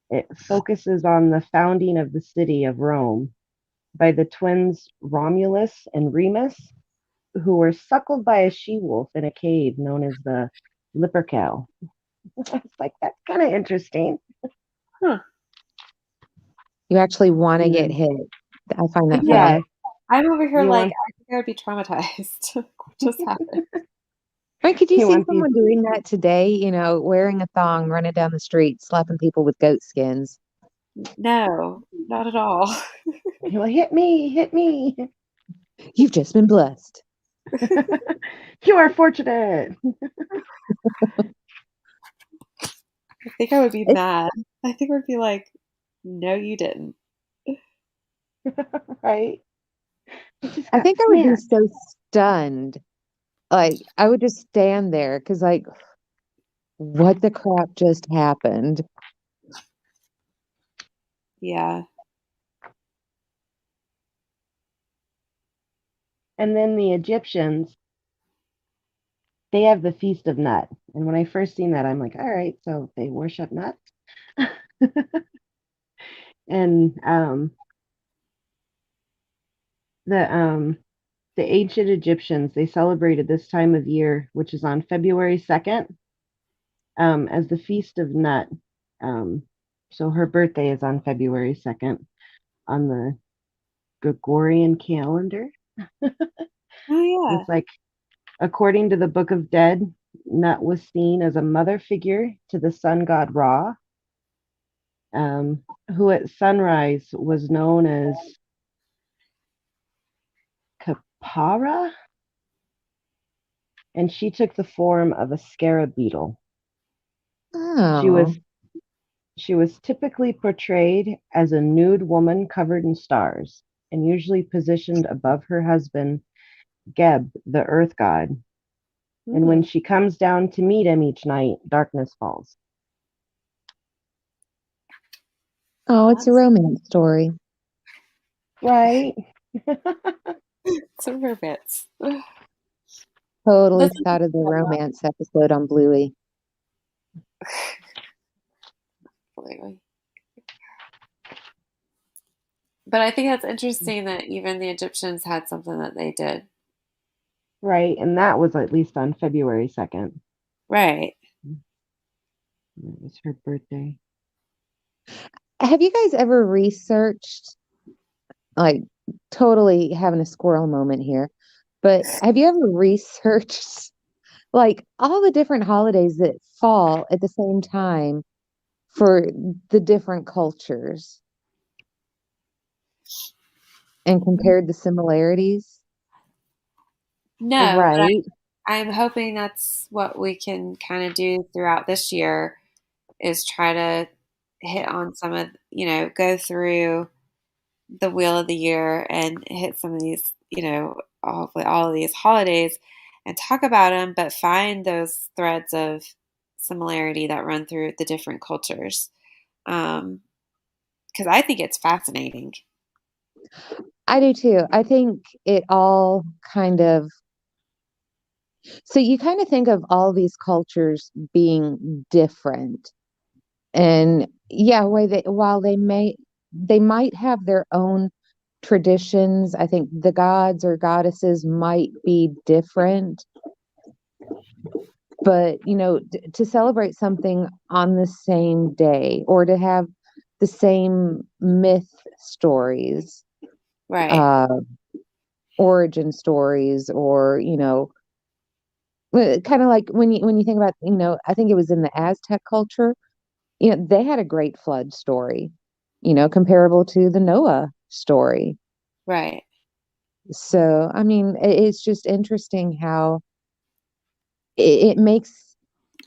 It focuses on the founding of the city of Rome by the twins Romulus and Remus, who were suckled by a she wolf in a cave known as the Lippercow. It's like, that's kind of interesting. Huh. You actually want to And get then, hit. I find that Yeah. funny. yeah, I'm over here you like want I think I would be traumatized. What just happened? Right? Could you you see want these someone doing that today? Wearing a thong, running down the street, slapping people with goat skins. No, not at all. You're like, hit me. You've just been blessed. You are fortunate. I think I would be It's, mad. I think I would be like, no, you didn't. Right? I just I got think I would be smacked. so stunned. Like, I would just stand there because, like, what the crap just happened? Yeah. And then the Egyptians, they have the Feast of Nut. And when I first seen that, I'm like, all right, so they worship nuts. And the the ancient Egyptians, they celebrated this time of year, which is on February 2nd, as the Feast of Nut. Um, so her birthday is on February 2nd on the Gregorian calendar. Oh yeah. It's like, according to the Book of Dead, Nut was seen as a mother figure to the sun god Ra, who at sunrise was known as Kapara, and she took the form of a scarab beetle. She Oh, was she was typically portrayed as a nude woman covered in stars, and usually positioned above her husband Geb, the earth god. And Hmm. when she comes down to meet him each night, darkness falls. oh, it's a That's romance story. Right? some bits. Totally This thought of the romance episode on Bluey. But I think that's interesting that even the Egyptians had something that they did. Right. And that was at least on February 2nd. Right. It was her birthday. Have you guys ever researched, like, totally having a squirrel moment here, but have you ever researched, like, all the different holidays that fall at the same time for the different cultures and compared the similarities? No, but Right. I'm hoping that's what we can kind of do throughout this year is try to hit on some of, go through the wheel of the year and hit some of these, all of these holidays and talk about them, but find those threads of similarity that run through the different cultures. Because I think it's fascinating. I do too. I think it all kind of, so you kind of think of all these cultures being different. And yeah, while they might have their own traditions, I think the gods or goddesses might be different. But, to celebrate something on the same day or to have the same myth stories, Right. uh, origin stories, or, kind of like when you think about, I think it was in the Aztec culture, they had a great flood story, comparable to the Noah story. Right. So, I mean, it's just interesting how it makes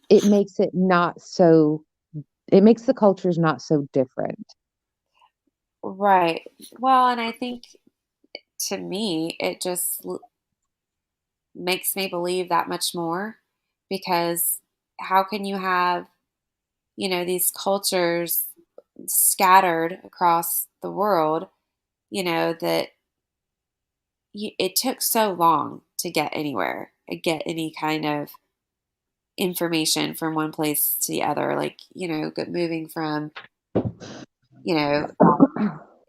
it not so, it makes the cultures not so different. Right. Well, and I think to me, it just makes me believe that much more because how can you have, these cultures scattered across the world, that it took so long to get anywhere, get any kind of information from one place to the other, like, moving from, you know,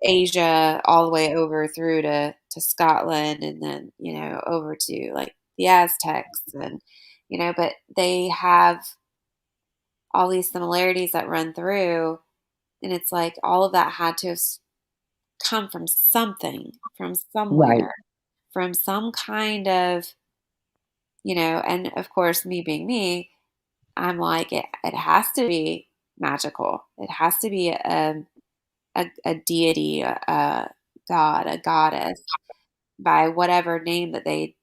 Asia all the way over through to Scotland and then, over to like the Aztecs and, but they have all these similarities that run through. And it's like all of that had to have come from something, from Right. somewhere, from some kind of, and of course, me being me, I'm like, it has to be magical. It has to be a deity, a god, a goddess by whatever name that they,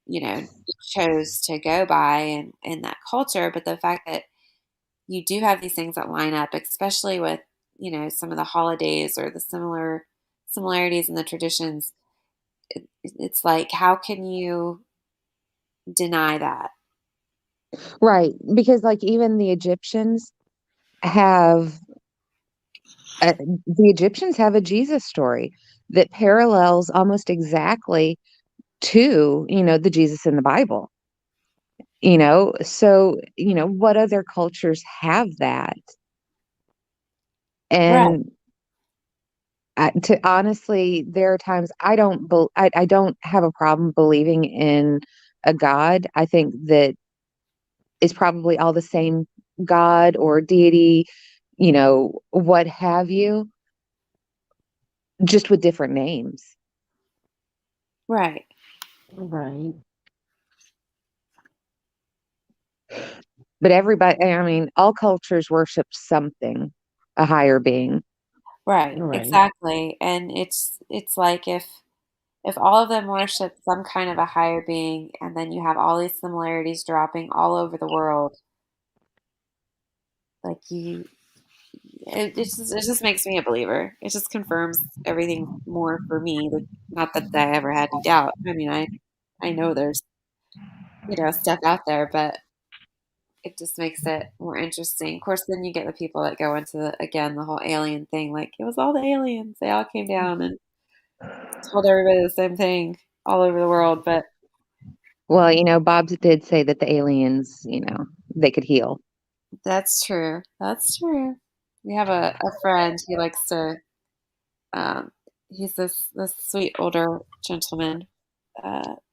you know, chose to go by in that culture. But the fact that you do have these things that line up, especially with, some of the holidays or the similarities in the traditions, it's like, how can you deny that? Right. Because like even have uh, the Egyptians have a Jesus story that parallels almost exactly to, the Jesus in the Bible. So, what other cultures have that? Right. And to honestly, there are times I don't have a problem believing in a God. I think that is probably all the same God or deity, what have you, just with different names. Right. Right. But everybody, I mean, all cultures worship something, a higher being. Right. Right. Exactly. And it's like if all of them worship some kind of a higher being and then you have all these similarities dropping all over the world, like it just makes me a believer. It just confirms everything more for me. Like, not that I ever had any doubt. I mean, I know there's, stuff out there, but it just makes it more interesting. Of course, then you get the people that go into again, the whole alien thing. Like, it was all the aliens. They all came down and told everybody the same thing all over the world. But Well, Bob did say that the aliens, they could heal. that's true. That's true. We have a friend. He likes to. Um, he's this sweet older gentleman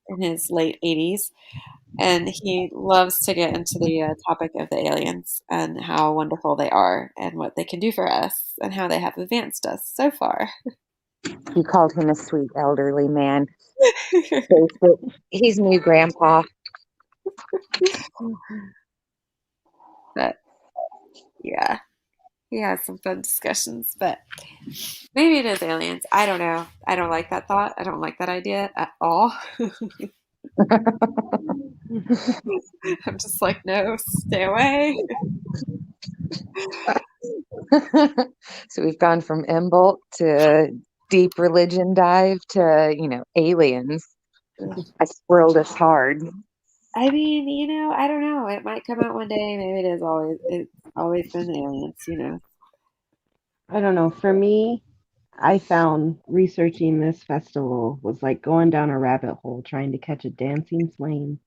in his late 80s, and he loves to get into the topic of the aliens and how wonderful they are and what they can do for us and how they have advanced us so far. You called him a sweet elderly man. So he's new grandpa. But yeah, he has some fun discussions. But maybe it is aliens. I don't know. I don't like that thought. I don't like that idea at all. I'm just like, no, stay away. So we've gone from Imbolc to deep religion dive to, aliens. I swirled us hard. I mean, I don't know. It might come out one day. Maybe it's always been aliens. I don't know. For me, I found researching this festival was like going down a rabbit hole trying to catch a dancing flame.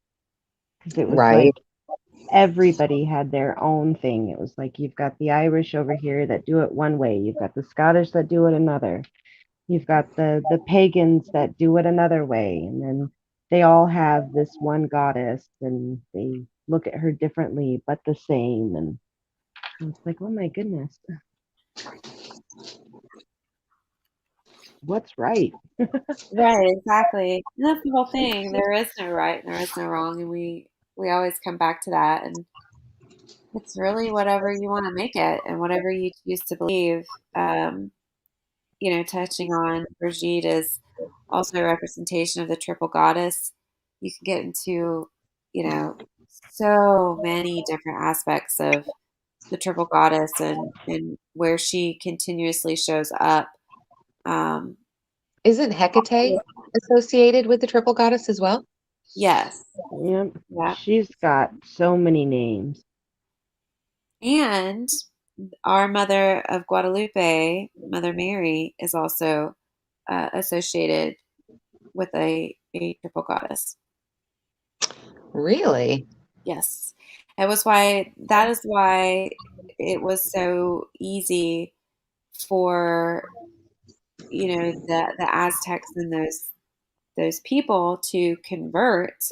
Because it was Right. like everybody had their own thing. It was like you've got the Irish over here that do it one way, you've got the Scottish that do it another, you've got the pagans that do it another way, and then they all have this one goddess and they look at her differently but the same. And it's like, oh my goodness, what's right? Right, exactly. And that's the whole thing. There is no right and there is no wrong, and we always come back to that. And it's really whatever you want to make it and whatever you choose to believe. Um, touching on Brigitte is also a representation of the triple goddess. You can get into, so many different aspects of the triple goddess and where she continuously shows up. Um, Isn't Hecate associated with the triple goddess as well? yes, Yep, yeah. she's got so many names. And our Mother of Guadalupe, Mother Mary, is also associated with a triple goddess. Really? Yes. That is why it was so easy for, the Aztecs and those people to convert,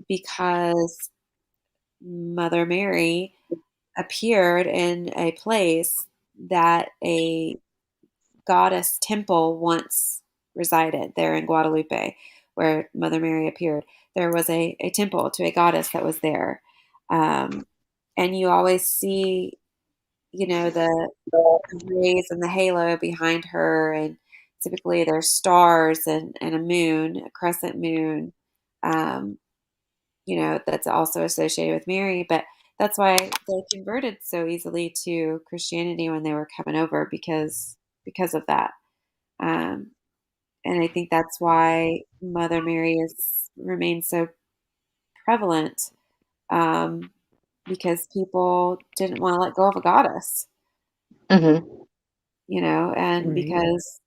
because Mother Mary appeared in a place that a goddess temple once resided there in Guadalupe, where Mother Mary appeared. There was a temple to a goddess that was there. Um, and you always see, the rays and the halo behind her. And typically there's stars and a moon, a crescent moon, um, that's also associated with Mary. But that's why they converted so easily to Christianity when they were coming over, because of that. Um, and I think that's why Mother Mary is remains so prevalent, um, because people didn't want to let go of a goddess, Mm-hmm. and Right. because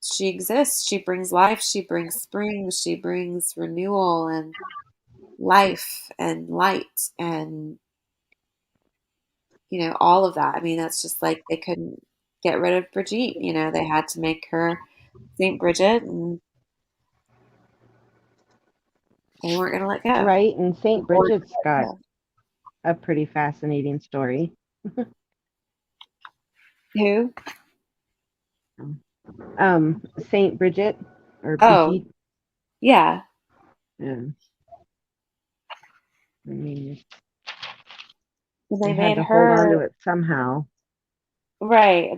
she exists, she brings life, she brings spring, she brings renewal and life and light and all of that. I mean, that's just like they couldn't get rid of Brigitte. They had to make her Saint Bridget, and they weren't going to let go. Right, and St. Bridget's got Yeah. a pretty fascinating story. Who? St. Bridget or Oh, Brigitte. yeah. Yeah, I mean, And they they had made to hold on to her it somehow. right.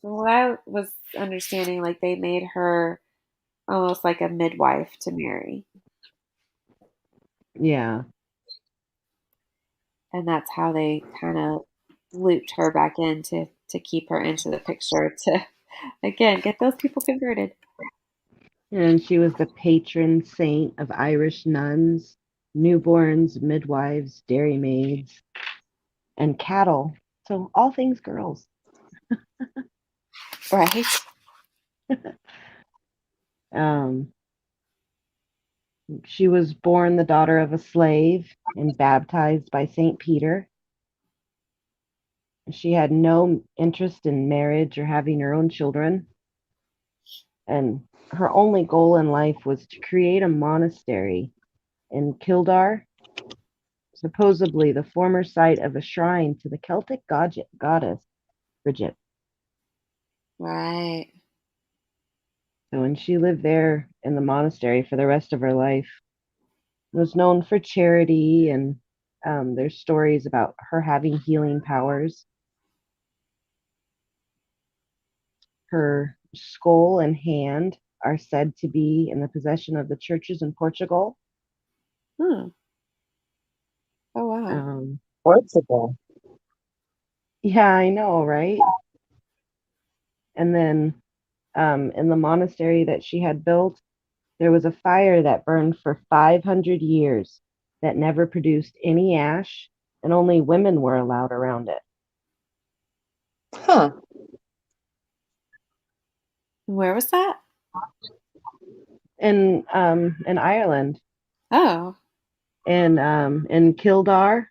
From what I was understanding, like they made her almost like a midwife to Mary, Yeah. and that's how they kind of looped her back in to keep her into the picture to again get those people converted. And she was the patron saint of Irish nuns, newborns, midwives, dairymaids, and cattle. So all things girls. Right. Um, she was born the daughter of a slave and baptized by St. Peter. She had no interest in marriage or having her own children. And her only goal in life was to create a monastery in Kildare, supposedly the former site of a shrine to the Celtic goddess Brigid. Right. So, and she lived there in the monastery for the rest of her life. Was known for charity, and there's stories about her having healing powers. Her skull and hand are said to be in the possession of the churches in Portugal. Hmm. Oh wow. Um, Portugal. Yeah, I know, right? And then in the monastery that she had built, there was a fire that burned for 500 years that never produced any ash, and only women were allowed around it. Huh. Where was that? In Ireland, Oh, in Kildare,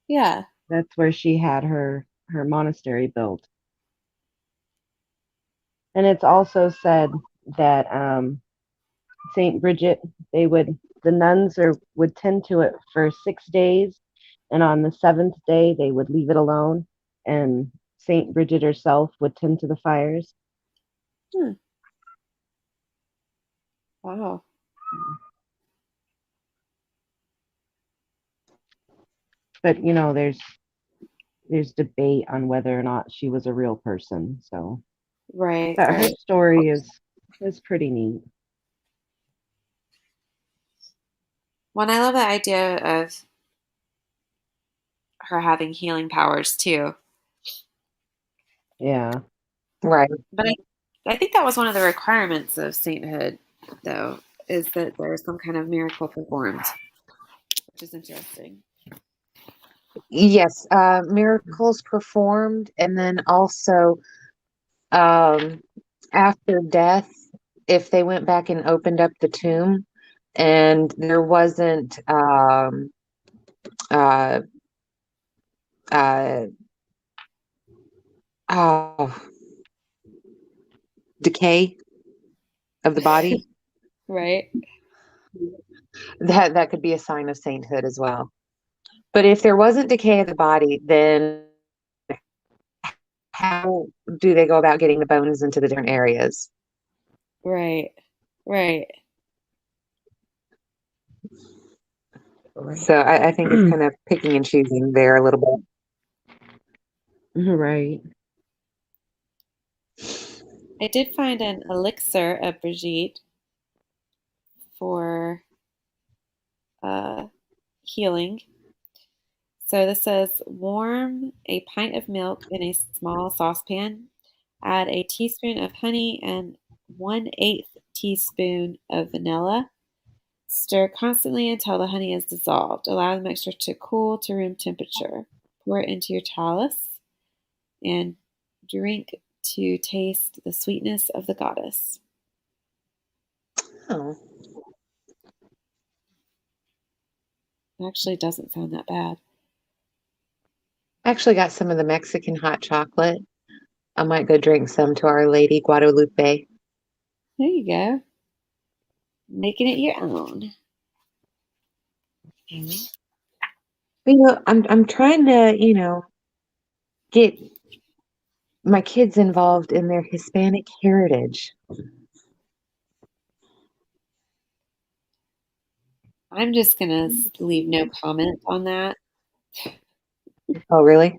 yeah. that's where she had her monastery built. And it's also said that Saint Bridget, the nuns would tend to it for 6 days, and on the seventh day they would leave it alone, and Saint Bridget herself would tend to the fires. Hmm. Wow. But there's debate on whether or not she was a real person. So, Right, but her right. story is pretty neat. Well, and I love the idea of her having healing powers too. Yeah. Right. But I think that was one of the requirements of sainthood, though, is that there's some kind of miracle performed, which is interesting. Yes, miracles performed, and then also um, after death, if they went back and opened up the tomb, and there wasn't uh, uh, oh, decay of the body, Right? that could be a sign of sainthood as well. But if there wasn't decay of the body, then how do they go about getting the bones into the different areas? Right. Right. So I think it's kind of picking and choosing there a little bit. Right. I did find an elixir of Brigitte for healing. So this says warm a pint of milk in a small saucepan, add a teaspoon of honey and 1/8 teaspoon of vanilla. Stir constantly until the honey is dissolved. Allow the mixture to cool to room temperature. Pour it into your chalice and drink to taste the sweetness of the goddess. Oh, It actually doesn't sound that bad. I actually got some of the Mexican hot chocolate. I might go drink some to Our Lady Guadalupe. There you go. Making it your own. I'm trying to, get my kids involved in their Hispanic heritage. I'm just going to leave no comment on that Oh, really?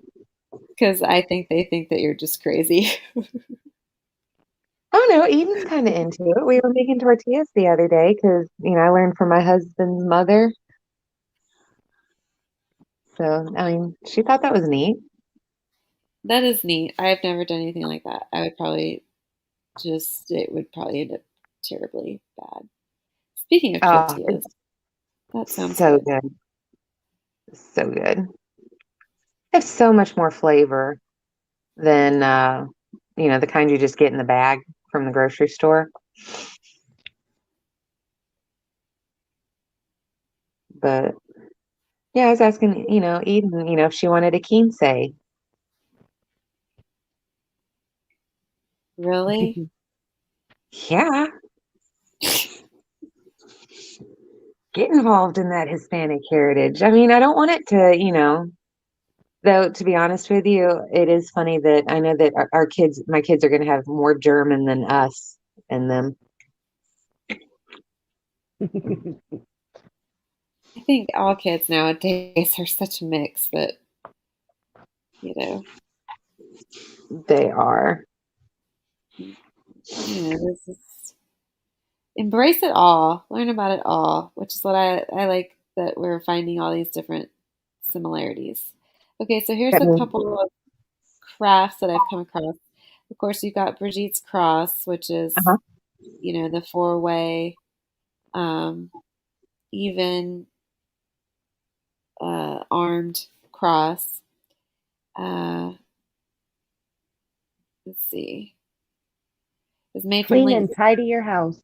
because I think they think that you're just crazy. Oh no, Eden's kind of into it. We were making tortillas the other day because, I learned from my husband's mother. So, I mean, she thought that was neat. That is neat. I've never done anything like that. I would probably it would probably end up terribly bad. Speaking of Oh, tortillas, that sounds so good. good. So good. They have so much more flavor than, the kind you just get in the bag from the grocery store. But yeah, I was asking, Eden, if she wanted a quince. Really? Yeah, get involved in that Hispanic heritage. I mean, I don't want it to, though, to be honest with you, it is funny that I know that my kids are going to have more German than us in them. I think all kids nowadays are such a mix that, They are. this is embrace it all, learn about it all, which is what I like that we're finding all these different similarities. Okay, so here's That a means, couple of crafts that I've come across. Of course, you've got Brigid's cross, which is, uh-huh. the four-way, um, even armed cross. Uh, let's see. It's made from Clean and tidy your house.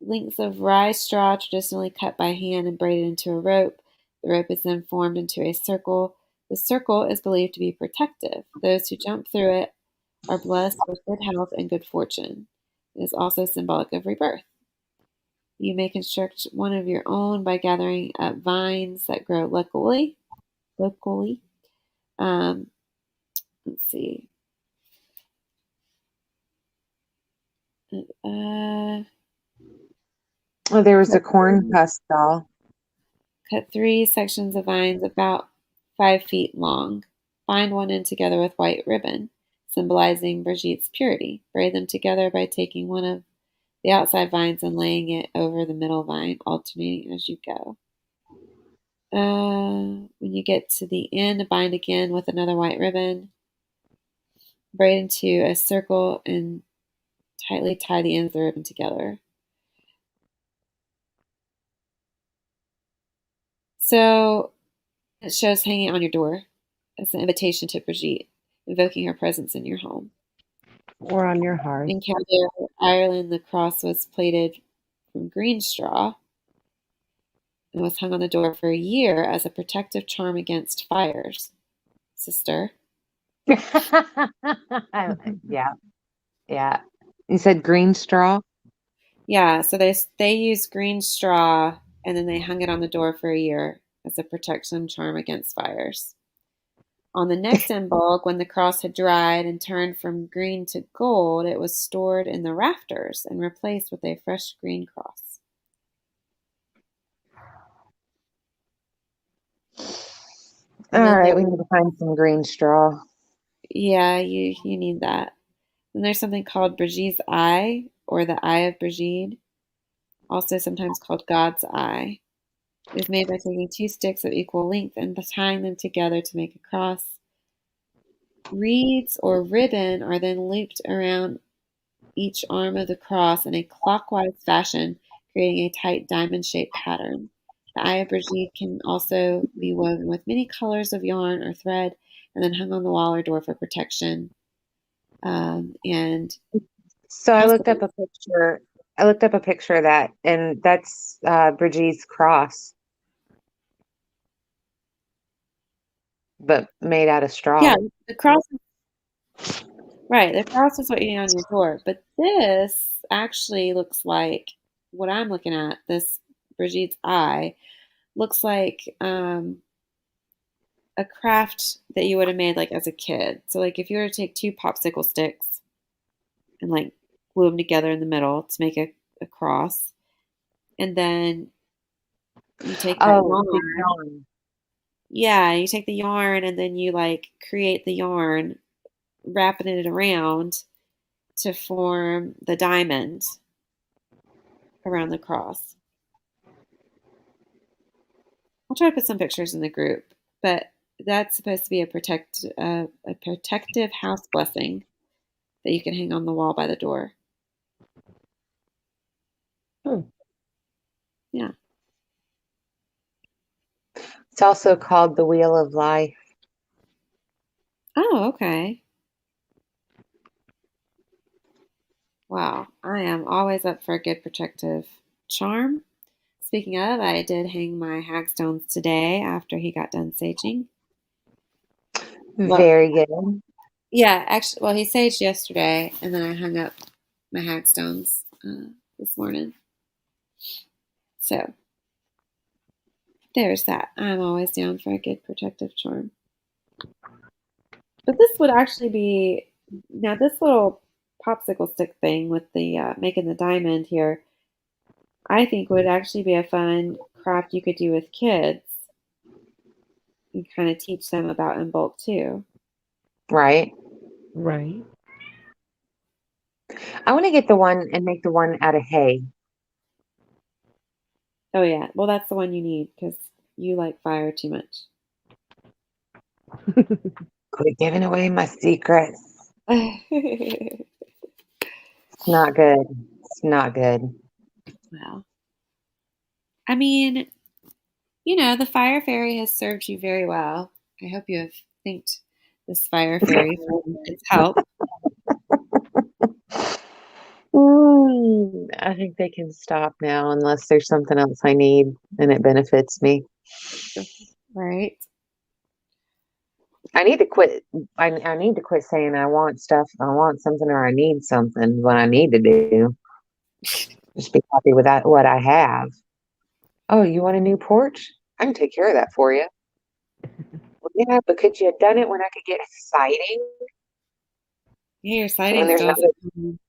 links of rye straw traditionally cut by hand and braided into a rope. The rope is then formed into a circle. The circle is believed to be protective. Those who jump through it are blessed with good health and good fortune. It is also symbolic of rebirth. You may construct one of your own by gathering up vines that grow locally. Locally. Um, let's see. Oh, there was a corn husk doll. Cut 3 sections of vines about 5 feet long. Bind one end together with white ribbon, symbolizing Brigid's purity. Braid them together by taking one of the outside vines and laying it over the middle vine, alternating as you go. When you get to the end, bind again with another white ribbon. Braid into a circle and tightly tie the ends of the ribbon together. So it shows hanging on your door. It's an invitation to Brigid, invoking her presence in your home. Or on your hearth. In Candare, Ireland, the cross was plaited from green straw and was hung on the door for a year as a protective charm against fires. Sister. Yeah. Yeah. You said green straw? Yeah, so they used green straw and then they hung it on the door for a year as a protection charm against fires. On the next Mbulk, when the cross had dried and turned from green to gold, it was stored in the rafters and replaced with a fresh green cross. All right, we need to find some green straw. Yeah, you need that. Then there's something called Brigid's Eye, or the Eye of Brigid, also sometimes called God's Eye. It is made by taking 2 sticks of equal length and tying them together to make a cross. Reeds or ribbon are then looped around each arm of the cross in a clockwise fashion, creating a tight diamond-shaped pattern. The Eye of Brigid can also be woven with many colors of yarn or thread and then hung on the wall or door for protection. And so I looked up a picture. I looked up a picture of that, and that's Brigid's cross, but made out of straw. yeah, the cross. Right, the cross is what you need on your door, but this actually looks like what I'm looking at. This Brigid's Eye looks like a craft that you would have made like as a kid. So like if you were to take 2 popsicle sticks and like glue them together in the middle to make a cross, and then you take that yarn. Yeah, you take the yarn and then you like create the yarn, wrapping it around to form the diamond around the cross. I'll try to put some pictures in the group, but that's supposed to be a protective house blessing that you can hang on the wall by the door. Yeah. It's also called the Wheel of Life. Oh, okay. Wow, I am always up for a good protective charm. Speaking of, I did hang my hagstones today after he got done saging. Very good. Yeah, actually, well, he saged yesterday, and then I hung up my hagstones this morning. So there's that. I'm always down for a good protective charm. But this would actually be now this little popsicle stick thing with the making the diamond here. I think would actually be a fun craft you could do with kids and kind of teach them about Imbolc too. Right. Right. I want to get the one and make the one out of hay. Oh yeah, well that's the one you need because you like fire too much? Quit giving away my secrets. Well, It's not good. It's not good. I mean, the fire fairy has served you very well. I hope you have thanked this fire fairy for its help. I think they can stop now unless there's something else I need and it benefits me. Right. I need to quit. I need to quit saying I want stuff, I want something, or I need something when I need to do. Just be happy with that, what I have. Oh, you want a new porch? I can take care of that for you. Well, yeah, but could you have done it when I could get siding? Yeah, your So when siding there's still not, hasn't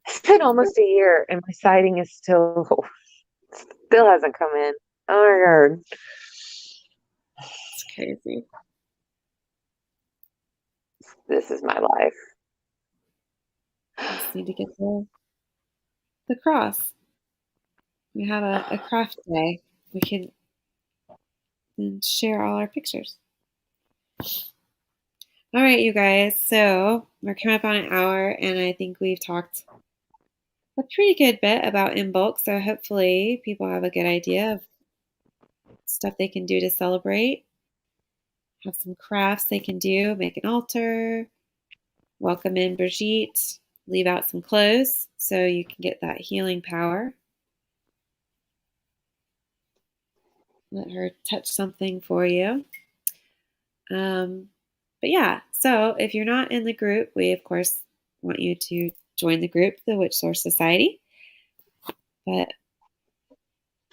it's been almost a year and my siding is still hasn't come in. Oh my God. It's crazy. This is my life. I just need to get the cross. We have a craft day. We can then share all our pictures. All right, you guys. So we're coming up on an hour, and I think we've talked a pretty good bit about Mbulk. So hopefully people have a good idea of stuff they can do to celebrate. Have some crafts they can do. Make an altar. Welcome in Brigitte. Leave out some clothes so you can get that healing power. Let her touch something for you. But yeah, so if you're not in the group, we of course want you to join the group, the Witch Source Society. But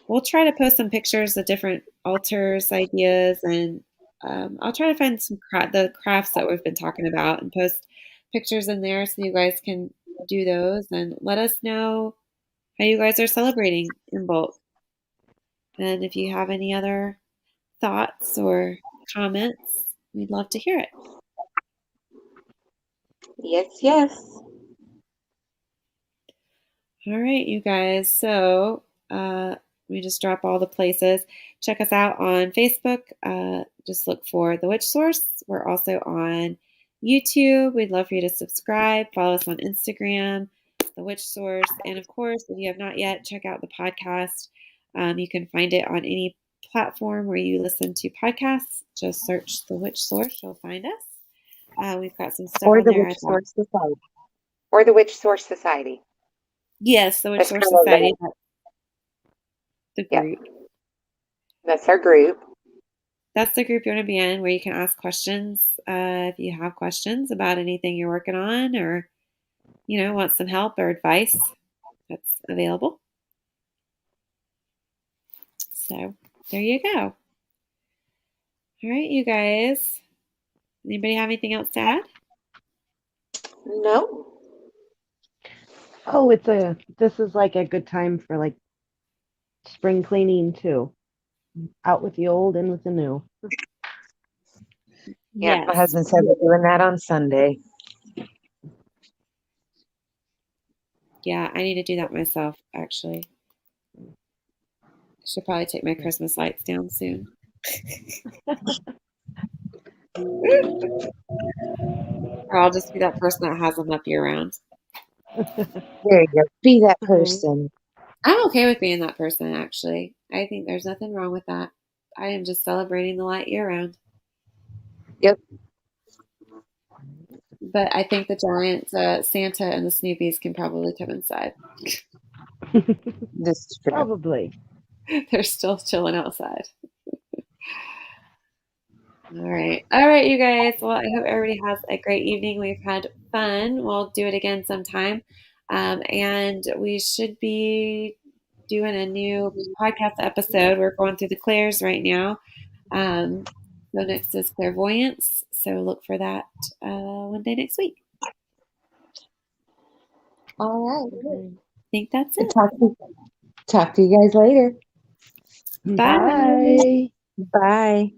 we'll try to post some pictures of different altars, ideas, and I'll try to find some the crafts that we've been talking about and post pictures in there so you guys can do those and let us know how you guys are celebrating Imbolc. And if you have any other thoughts or comments, we'd love to hear it. Yes, yes. All right, you guys. So we just drop all the places. Check us out on Facebook. Just look for The Witch Source. We're also on YouTube. We'd love for you to subscribe. Follow us on Instagram, The Witch Source. And of course, if you have not yet, check out the podcast. You can find it on any platform where you listen to podcasts. Just search The Witch Source. You'll find us. We've got some stuff Or on the there. Witch Source Society. Or the Witch Source Society. Yes, The Witch That's Source kind of Society. The yeah. group. That's our group. That's the group you want to be in where you can ask questions if you have questions about anything you're working on or, want some help or advice. That's available. So there you go. All right, you guys. Anybody have anything else to add? No. Oh, this is like a good time for like spring cleaning too. Out with the old, in with the new. Yeah, Yes. my husband said we're doing that on Sunday. Yeah, I need to do that myself, actually. I should probably take my Christmas lights down soon. Or I'll just be that person that has them up year round. There you go. Be that person. I'm okay with being that person, actually. I think there's nothing wrong with that. I am just celebrating the light year round. Yep. But I think the giant Santa and the Snoopies can probably come inside. This is true. Probably. They're still chilling outside. All right. All right, you guys. Well, I hope everybody has a great evening. We've had fun. We'll do it again sometime. And we should be doing a new podcast episode. We're going through the clairs right now. So next is clairvoyance. So look for that one day next week. All right. I think that's it. Talk to you guys later. Bye. Bye.